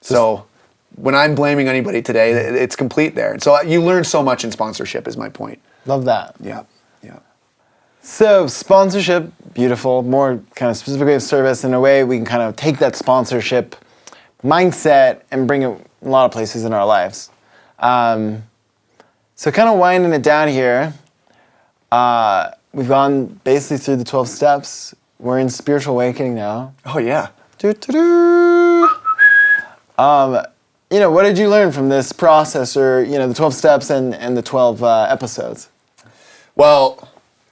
So when I'm blaming anybody today, it's complete there. And so you learn so much in sponsorship is my point. Love that. Yeah. So sponsorship, beautiful, more kind of specifically of service. In a way, we can kind of take that sponsorship mindset and bring it a lot of places in our lives. So kind of winding it down here, we've gone basically through the 12 steps. We're in spiritual awakening now. Oh, yeah. What did you learn from this process or, the 12 steps and the 12 episodes? Well,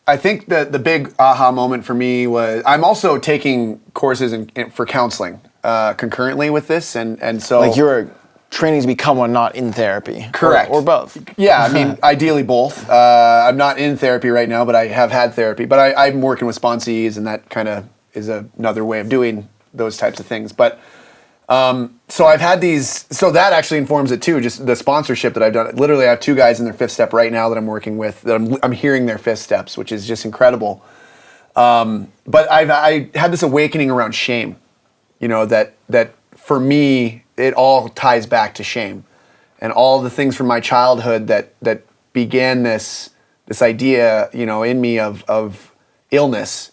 I think that the big aha moment for me was I'm also taking courses for counseling concurrently with this. And so... Like you're training to become one, not in therapy. Correct. Or both. Yeah, I mean, ideally both. I'm not in therapy right now, but I have had therapy. But I'm working with sponsees, and that kind of is another way of doing those types of things. But so I've had these, so that actually informs it too, just the sponsorship that I've done. Literally, I have 2 guys in their 5th step right now that I'm working with, that I'm hearing their 5th steps, which is just incredible. But I had this awakening around shame, that for me, it all ties back to shame. And all the things from my childhood that began this idea, in me of illness,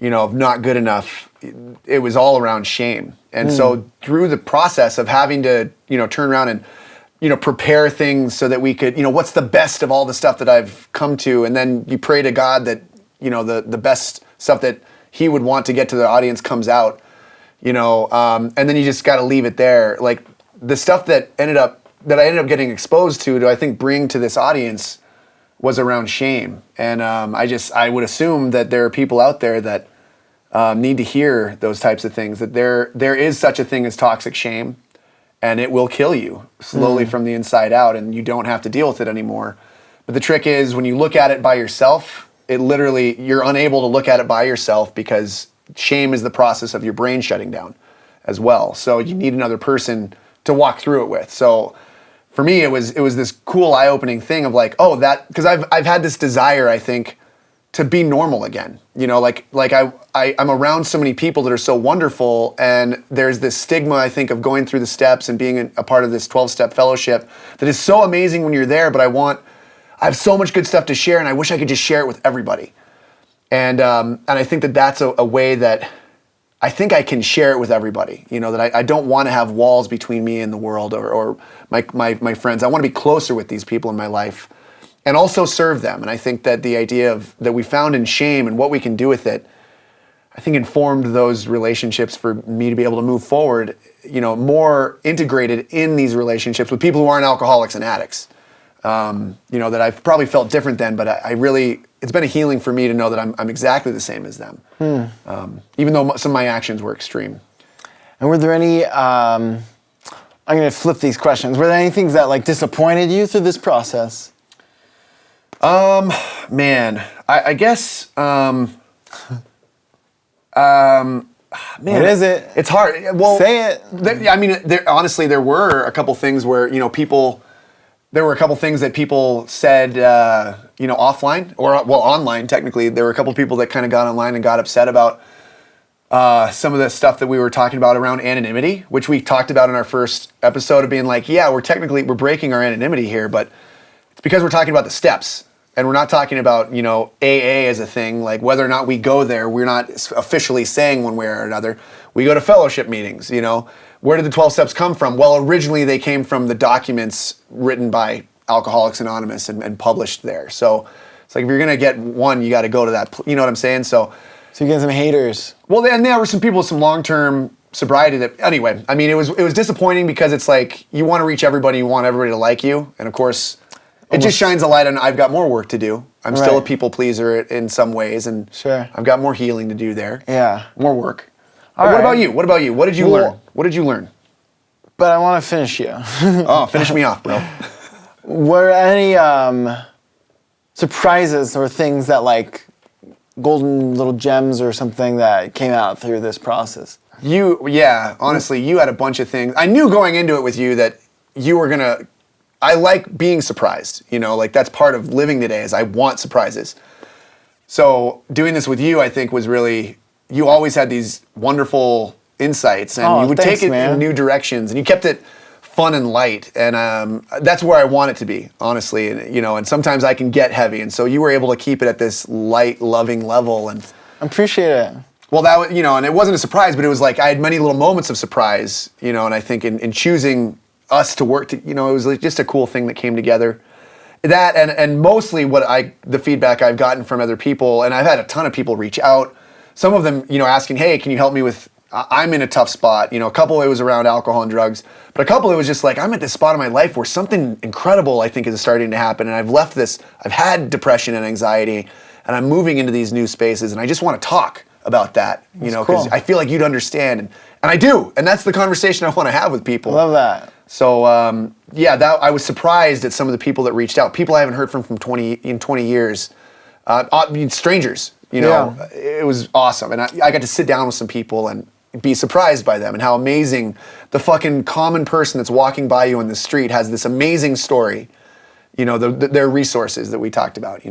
of not good enough, it was all around shame. And so through the process of having to, turn around and, prepare things so that we could, what's the best of all the stuff that I've come to, and then you pray to God that, the best stuff that he would want to get to the audience comes out, and then you just got to leave it there. Like the stuff that I ended up getting exposed to I think bring to this audience was around shame. And I would assume that there are people out there that need to hear those types of things, that there is such a thing as toxic shame, and it will kill you slowly from the inside out, and you don't have to deal with it anymore. But the trick is when you look at it by yourself, you're unable to look at it by yourself because shame is the process of your brain shutting down as well. So you need another person to walk through it with. So for me, it was this cool eye-opening thing of like, because I've had this desire, I think, to be normal again. I'm around so many people that are so wonderful, and there's this stigma, I think, of going through the steps and being a part of this 12-step fellowship that is so amazing when you're there, but I have so much good stuff to share, and I wish I could just share it with everybody. And I think that's a way that I think I can share it with everybody. That I don't want to have walls between me and the world or my friends. I want to be closer with these people in my life and also serve them. And I think that the idea that we found in shame and what we can do with it, I think informed those relationships for me to be able to move forward, more integrated in these relationships with people who aren't alcoholics and addicts. that I've probably felt different then, but I really, it's been a healing for me to know that I'm exactly the same as them, even though some of my actions were extreme. And were there any, I'm going to flip these questions. Were there any things that like disappointed you through this process? Man, I guess, man, What is it? It's hard. Well, say it. Honestly, there were a couple things where, there were a couple things that people said, offline or online. Technically, there were a couple people that kind of got online and got upset about some of the stuff that we were talking about around anonymity, which we talked about in our first episode of being like, yeah, we're breaking our anonymity here, but it's because we're talking about the steps. And we're not talking about, AA as a thing, like whether or not we go there, we're not officially saying one way or another. We go to fellowship meetings, Where did the 12 steps come from? Well, originally they came from the documents written by Alcoholics Anonymous and published there. So it's like, if you're going to get one, you got to go to that, you know what I'm saying? So you get some haters. Well, then there were some people with some long-term sobriety that, anyway, it was disappointing because it's like, you want to reach everybody, you want everybody to like you. And of course, it just shines a light on I've got more work to do. I'm still a people pleaser in some ways, and sure. I've got more healing to do there. Yeah. More work. What about you? What did you learn? What did you learn? But I want to finish you. Oh, finish me off, bro. Were any surprises or things that like golden little gems or something that came out through this process? Honestly, you had a bunch of things. I knew going into it with you that you were gonna. I like being surprised, like that's part of living today is I want surprises. So doing this with you, I think was really, you always had these wonderful insights and you would take it in new directions and you kept it fun and light. And that's where I want it to be, honestly. And, and sometimes I can get heavy. And so you were able to keep it at this light, loving level. And I appreciate it. Well, that was, and it wasn't a surprise, but it was like I had many little moments of surprise, and I think in choosing us to work to, it was like just a cool thing that came together. That and mostly the feedback I've gotten from other people, and I've had a ton of people reach out. Some of them, asking, hey, can you help me with, I'm in a tough spot. A couple it was around alcohol and drugs, but a couple it was just like, I'm at this spot in my life where something incredible I think is starting to happen. And I've had depression and anxiety, and I'm moving into these new spaces, and I just want to talk about that, because cool. I feel like you'd understand. And I do. And that's the conversation I want to have with people. Love that. So, I was surprised at some of the people that reached out. People I haven't heard from 20 years. Strangers, Yeah. It was awesome. And I got to sit down with some people and be surprised by them and how amazing the fucking common person that's walking by you on the street has this amazing story. Their resources that we talked about,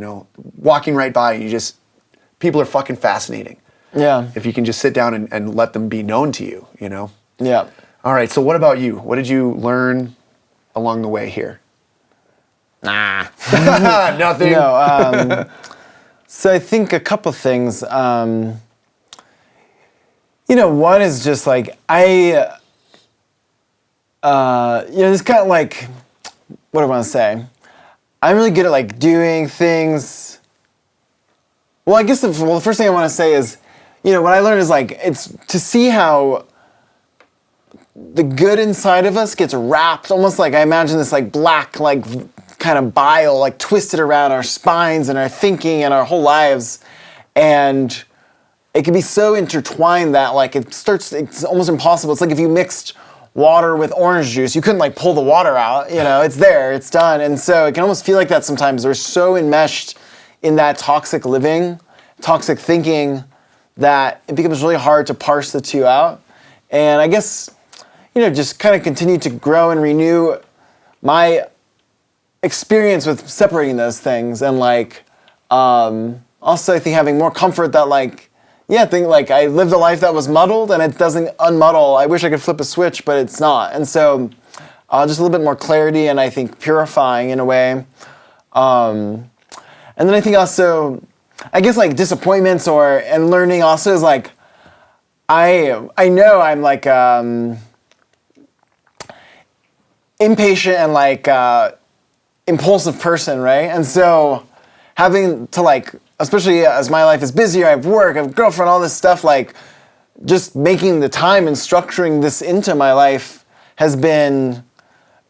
walking right by you, people are fucking fascinating. Yeah. If you can just sit down and let them be known to you, Yeah. All right, so what about you? What did you learn along the way here? Nah. Nothing. No, so I think a couple things. One is just like, it's kind of like, what do I want to say? I'm really good at like doing things. Well, I guess the first thing I want to say is, what I learned is like, it's to see how the good inside of us gets wrapped, almost like I imagine this like black, like kind of bile, like twisted around our spines and our thinking and our whole lives. And it can be so intertwined that like it's almost impossible. It's like if you mixed water with orange juice, you couldn't like pull the water out, it's there, it's done. And so it can almost feel like that sometimes. We're so enmeshed in that toxic living, toxic thinking, that it becomes really hard to parse the two out. And I guess, just kind of continue to grow and renew my experience with separating those things. And like, also I think having more comfort that like, I lived a life that was muddled and it doesn't unmuddle. I wish I could flip a switch, but it's not. And so just a little bit more clarity and I think purifying in a way. And then I think also, I guess like disappointments and learning also is like, I know I'm like impatient and like impulsive person, right? And so having to like, especially as my life is busier, I have work, I have a girlfriend, all this stuff, like just making the time and structuring this into my life has been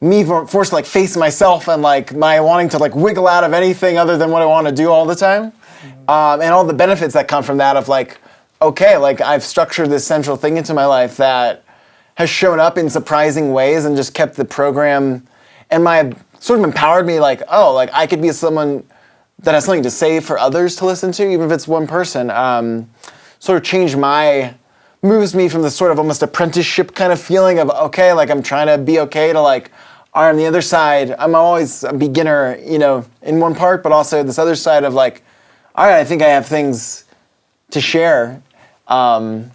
me forced to like face myself and like my wanting to like wiggle out of anything other than what I want to do all the time. And all the benefits that come from that of like, okay, like I've structured this central thing into my life that has shown up in surprising ways and just kept the program and my sort of empowered me like, oh, like I could be someone that has something to say for others to listen to, even if it's one person. Sort of moves me from this sort of almost apprenticeship kind of feeling of, okay, like I'm trying to be okay to like, all right, on the other side, I'm always a beginner, you know, in one part, but also this other side of like, all right, I think I have things to share. And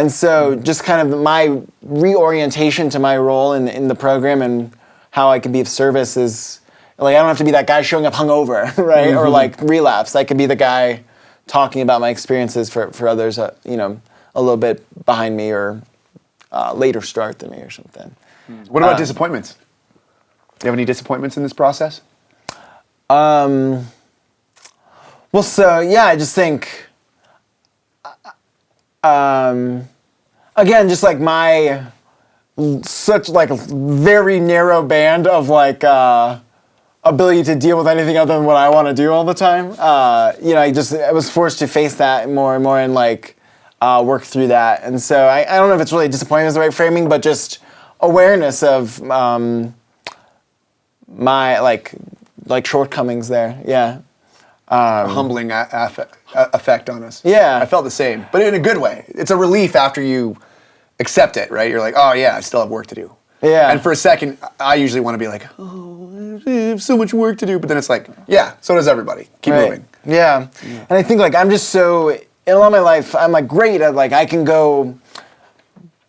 so just kind of my reorientation to my role in the program and how I can be of service is, like, I don't have to be that guy showing up hungover, right? Or like relapse. I can be the guy talking about my experiences for others, you know, a little bit behind me or later start than me or something. What about disappointments? Do you have any disappointments in this process? Well, so yeah, I just think, again, just like my such like a very narrow band of like ability to deal with anything other than what I want to do all the time. You know, I was forced to face that more and more and like work through that. And so I don't know if it's really disappointment is the right framing, but just awareness of my like shortcomings there. Yeah. A humbling effect on us. Yeah. I felt the same, but in a good way. It's a relief after you accept it, right? You're like, oh yeah, I still have work to do. Yeah. And for a second, I usually want to be like, oh, I have so much work to do. But then it's like, yeah, so does everybody. Keep moving. Yeah. And I think like I'm just so, in a lot of my life, I'm like great at like I can go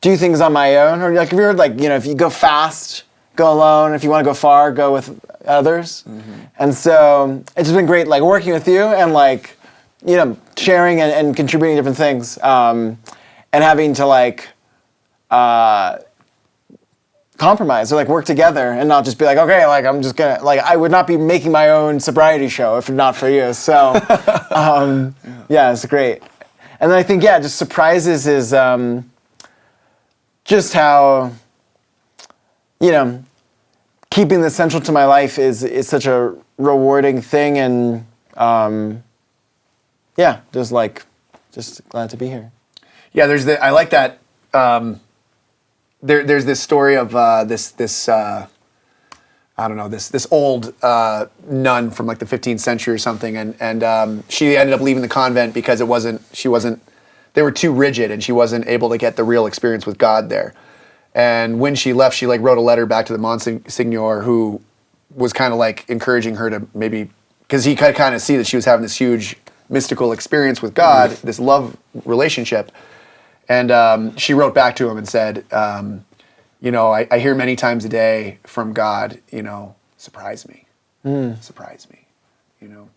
do things on my own. Or like, have you heard like, you know, if you go fast, go alone. If you want to go far, go with others. And so it's just been great like working with you and like, you know, sharing and contributing different things. And having to like compromise or like work together and not just be like, okay, like I'm just gonna, like I would not be making my own sobriety show if not for you. So yeah, it's great. And then I think, yeah, just surprises is just how, you know, keeping this central to my life is such a rewarding thing, and yeah, just glad to be here. Yeah, I like that. There's this story of this I don't know, this old nun from like the 15th century or something, and she ended up leaving the convent because they were too rigid, and she wasn't able to get the real experience with God there. And when she left, she like wrote a letter back to the Monsignor, who was kind of like encouraging her to maybe, because he could kind of see that she was having this huge mystical experience with God, this love relationship. And she wrote back to him and said, you know, I hear many times a day from God, you know, surprise me, you know.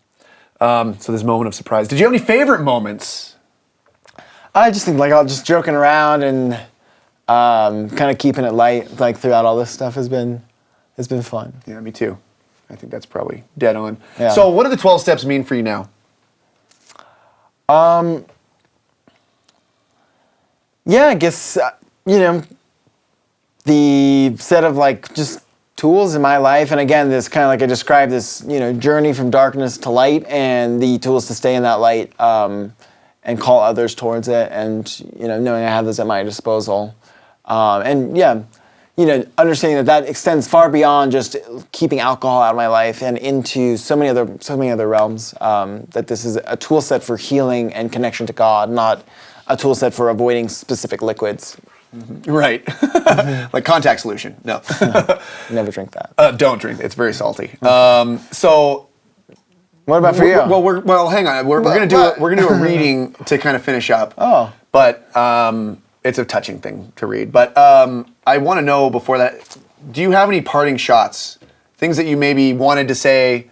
So this moment of surprise. Did you have any favorite moments? I just think like just joking around and kind of keeping it light like throughout all this stuff has been fun. Yeah, me too. I think that's probably dead on. Yeah. So what do the 12 steps mean for you now? Yeah, I guess, you know, the set of like just tools in my life, and again, this kind of like I described this, you know, journey from darkness to light, and the tools to stay in that light and call others towards it, and, you know, knowing I have this at my disposal. And yeah, you know, understanding that extends far beyond just keeping alcohol out of my life and into so many other realms, that this is a tool set for healing and connection to God, not a tool set for avoiding specific liquids. Right. Like contact solution. No. Never drink that. Don't drink. It's very salty. So what about for you? Well, hang on. We're gonna do a reading to kind of finish up. Oh. But it's a touching thing to read. But I want to know before that, do you have any parting shots? Things that you maybe wanted to say,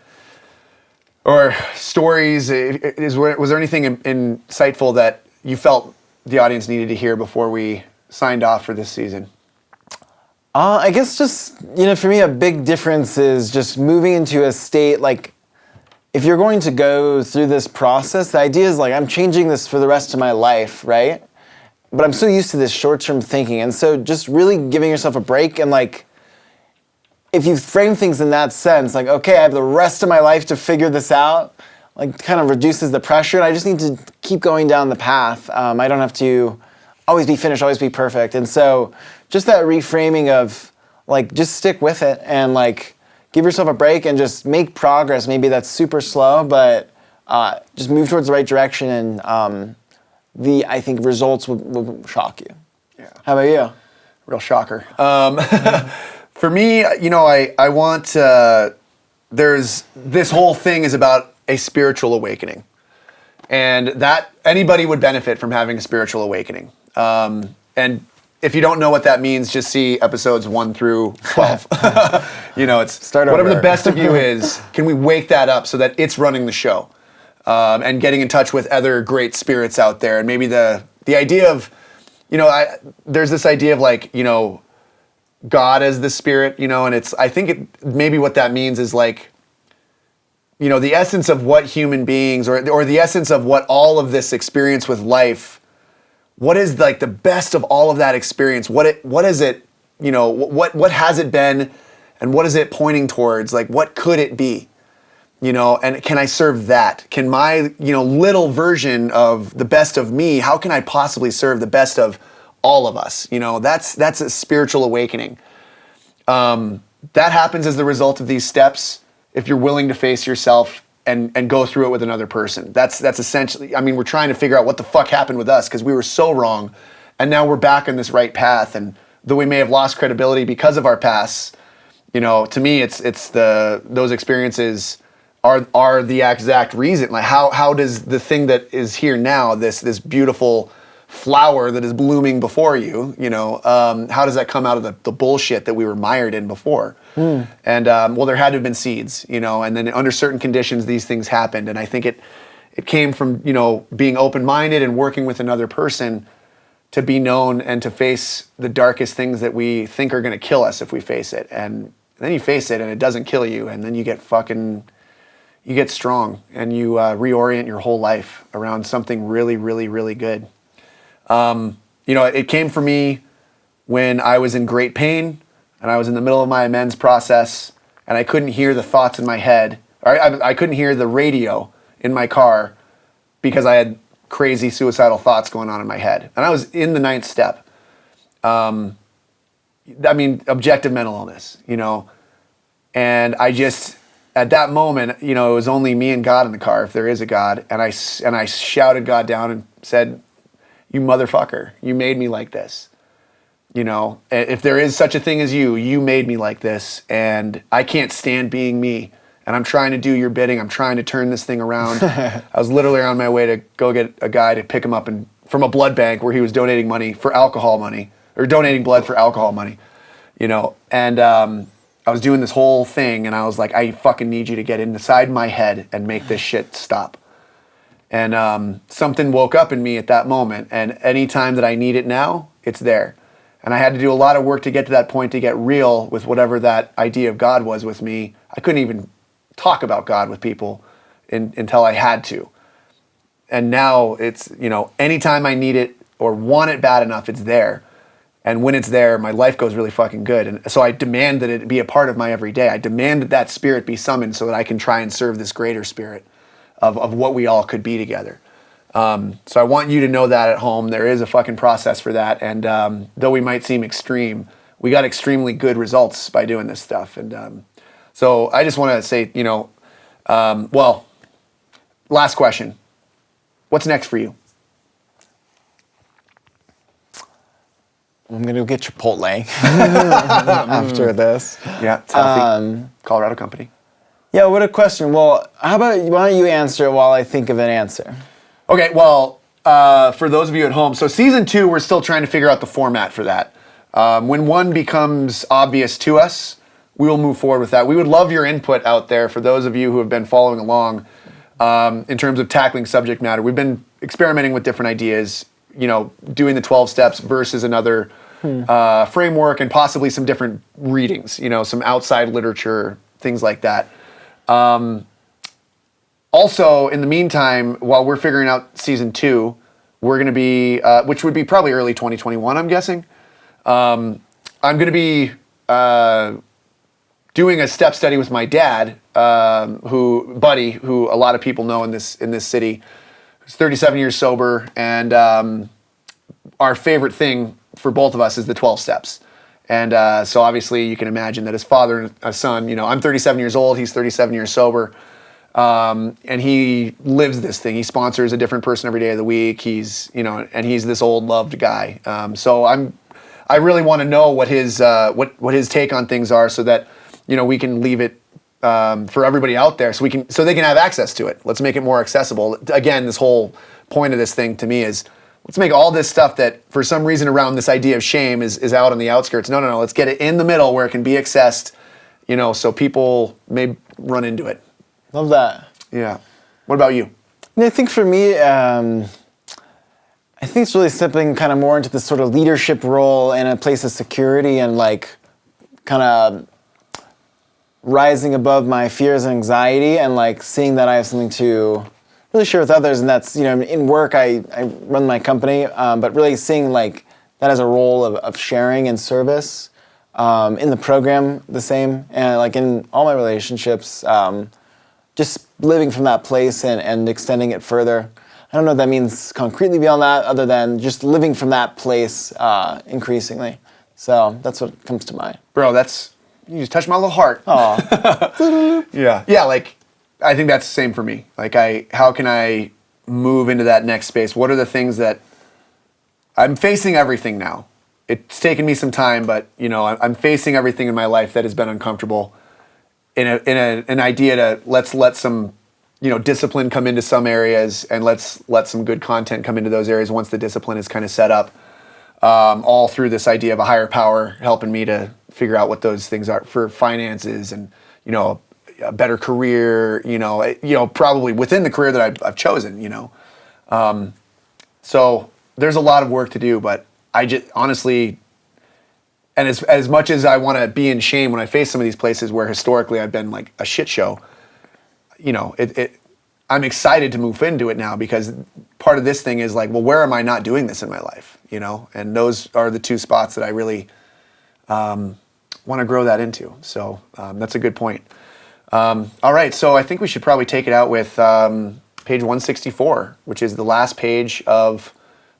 or stories? Was there anything insightful that you felt the audience needed to hear before we signed off for this season? I guess just, you know, for me, a big difference is just moving into a state, like, if you're going to go through this process, the idea is, like, I'm changing this for the rest of my life, right? But I'm so used to this short-term thinking, and so just really giving yourself a break and, like, if you frame things in that sense, like, okay, I have the rest of my life to figure this out, like, kind of reduces the pressure, and I just need to keep going down the path. I don't have to always be finished, always be perfect. And so just that reframing of, like, just stick with it and, like, give yourself a break and just make progress. Maybe that's super slow, but just move towards the right direction, and I think results will shock you. Yeah. How about you? Real shocker. For me, I want, there's, this whole thing is about a spiritual awakening. And that, anybody would benefit from having a spiritual awakening. And if you don't know what that means, just see episodes 1 through 12. It's Start whatever over. the best of you is, can we wake that up so that it's running the show? And getting in touch with other great spirits out there. And maybe the idea of, there's this idea of, like, God as the spirit, and it's, I think maybe what that means is, like, the essence of what human beings, or the essence of what all of this experience with life, what is, like, the best of all of that experience? What is it, what has it been, and what is it pointing towards? Like, what could it be? And can I serve that? Can my, little version of the best of me, how can I possibly serve the best of all of us? That's a spiritual awakening. That happens as the result of these steps if you're willing to face yourself and go through it with another person. That's essentially, we're trying to figure out what the fuck happened with us because we were so wrong, and now we're back on this right path, and though we may have lost credibility because of our past, to me it's those experiences are the exact reason. Like, how does the thing that is here now, this beautiful flower that is blooming before you, how does that come out of the bullshit that we were mired in before? And there had to have been seeds, and then under certain conditions these things happened, and I think it came from being open-minded and working with another person to be known and to face the darkest things that we think are going to kill us if we face it, and then you face it and it doesn't kill you, and then you get strong and you reorient your whole life around something really, really, really good. It came for me when I was in great pain and I was in the middle of my amends process and I couldn't hear the thoughts in my head. I couldn't hear the radio in my car because I had crazy suicidal thoughts going on in my head. And I was in the 9th step. Objective mental illness, and I just, at that moment, it was only me and God in the car, if there is a God, and I shouted God down and said, "You motherfucker, you made me like this. If there is such a thing as you made me like this, and I can't stand being me, and I'm trying to do your bidding. I'm trying to turn this thing around." I was literally on my way to go get a guy to pick him up from a blood bank where he was donating money for alcohol money, or donating blood for alcohol money, and I was doing this whole thing, and I was like, I fucking need you to get inside my head and make this shit stop. And something woke up in me at that moment, and any time that I need it now, it's there. And I had to do a lot of work to get to that point, to get real with whatever that idea of God was with me. I couldn't even talk about God with people until I had to. And now it's, anytime I need it or want it bad enough, it's there. And when it's there, my life goes really fucking good. And so I demand that it be a part of my everyday. I demand that spirit be summoned so that I can try and serve this greater spirit of what we all could be together. So I want you to know that at home. There is a fucking process for that. And though we might seem extreme, we got extremely good results by doing this stuff. And so I just want to say, last question. What's next for you? I'm going to go get Chipotle after this. Yeah, it's healthy. Colorado company. Yeah, what a question. Well, why don't you answer it while I think of an answer? Okay, well, for those of you at home, so season 2, we're still trying to figure out the format for that. When one becomes obvious to us, we will move forward with that. We would love your input out there for those of you who have been following along in terms of tackling subject matter. We've been experimenting with different ideas, doing the 12 steps versus another framework and possibly some different readings, some outside literature, things like that. Also, in the meantime, while we're figuring out season 2, we're going to be, which would be probably early 2021, I'm guessing. I'm going to be doing a step study with my dad, Buddy, who a lot of people know in this city, who's 37 years sober, and our favorite thing for both of us is the 12 steps. And so obviously you can imagine that as father and a son, I'm 37 years old, he's 37 years sober, and he lives this thing. He sponsors a different person every day of the week. He's, and he's this old loved guy. So I really want to know what his what his take on things are, so that we can leave it for everybody out there, so they can have access to it. Let's make it more accessible. Again, this whole point of this thing to me is, let's make all this stuff that for some reason around this idea of shame is out on the outskirts. No. Let's get it in the middle where it can be accessed, so people may run into it. Love that. Yeah. What about you? I think for me, I think it's really stepping kind of more into this sort of leadership role in a place of security, and kind of rising above my fears and anxiety, and seeing that I have something to really share with others. And that's, in work, I run my company, but really seeing that as a role of sharing and service. In the program, the same, and in all my relationships, just living from that place and extending it further. I don't know if that means concretely beyond that, other than just living from that place increasingly. So that's what comes to mind. Bro, you just touched my little heart. Aw. Yeah. I think that's the same for me. How can I move into that next space? What are the things that I'm facing everything now? It's taken me some time, but I'm facing everything in my life that has been uncomfortable. In an idea to let's let some discipline come into some areas, and let's let some good content come into those areas once the discipline is kind of set up. All through this idea of a higher power helping me to figure out what those things are for finances and a better career. Probably within the career that I've chosen. So there's a lot of work to do, but I just honestly. And as much as I want to be in shame when I face some of these places where historically I've been a shit show, I'm excited to move into it now, because part of this thing is well, where am I not doing this in my life? And those are the two spots that I really want to grow that into. So that's a good point. All right, so I think we should probably take it out with page 164, which is the last page of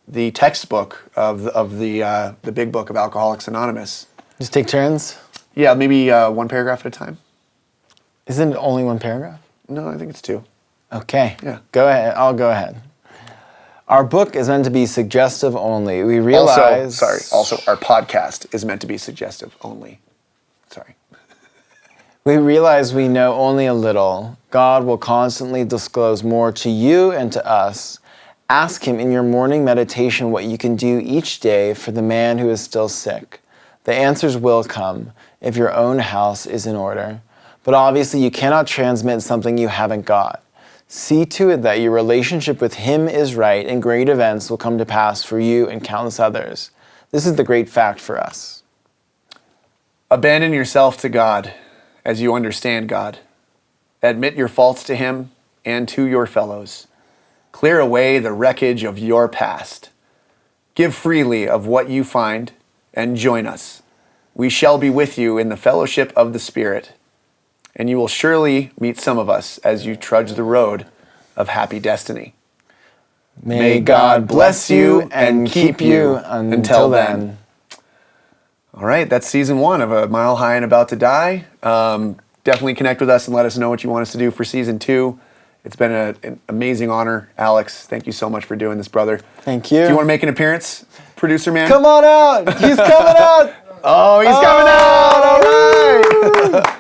the textbook of the big book of Alcoholics Anonymous. Just take turns? Yeah, maybe one paragraph at a time. Isn't it only one paragraph? No, I think it's two. Okay. Yeah. Go ahead. I'll go ahead. Our book is meant to be suggestive only. We realize... Also, our podcast is meant to be suggestive only. Sorry. We realize we know only a little. God will constantly disclose more to you and to us. Ask him in your morning meditation what you can do each day for the man who is still sick. The answers will come if your own house is in order. But obviously you cannot transmit something you haven't got. See to it that your relationship with him is right, and great events will come to pass for you and countless others. This is the great fact for us. Abandon yourself to God as you understand God. Admit your faults to him and to your fellows. Clear away the wreckage of your past. Give freely of what you find, and join us. We shall be with you in the fellowship of the Spirit, and you will surely meet some of us as you trudge the road of happy destiny. May God bless you and keep you until then. All right, that's season 1 of A Mile High and About to Die. Definitely connect with us and let us know what you want us to do for season 2. It's been an amazing honor. Alex, thank you so much for doing this, brother. Thank you. Do you want to make an appearance, producer man? Come on out! He's coming out! Oh, he's coming out! All right!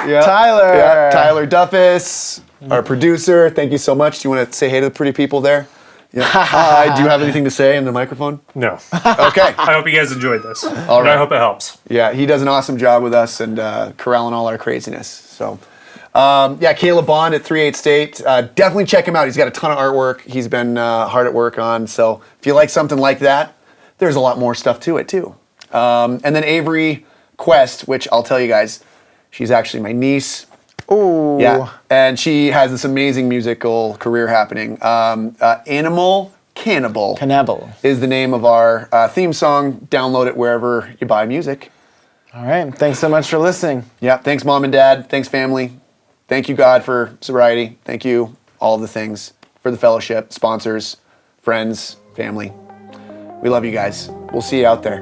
Yeah. Tyler! Yeah. Tyler Duffus, our producer. Thank you so much. Do you want to say hey to the pretty people there? Yeah. Hi. Do you have anything to say in the microphone? No. Okay. I hope you guys enjoyed this. All right. I hope it helps. Yeah, he does an awesome job with us and corralling all our craziness. So... Caleb Bond at 38 State. Definitely check him out. He's got a ton of artwork he's been hard at work on. So if you like something like that, there's a lot more stuff to it too. And then Avery Quest, which I'll tell you guys, she's actually my niece. Ooh. Yeah. And she has this amazing musical career happening. Animal Cannibal Cannibal is the name of our theme song. Download it wherever you buy music. All right. Thanks so much for listening. Yeah, thanks, Mom and Dad. Thanks, family. Thank you, God, for sobriety. Thank you, all of the things, for the fellowship, sponsors, friends, family. We love you guys. We'll see you out there.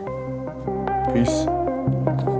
Peace.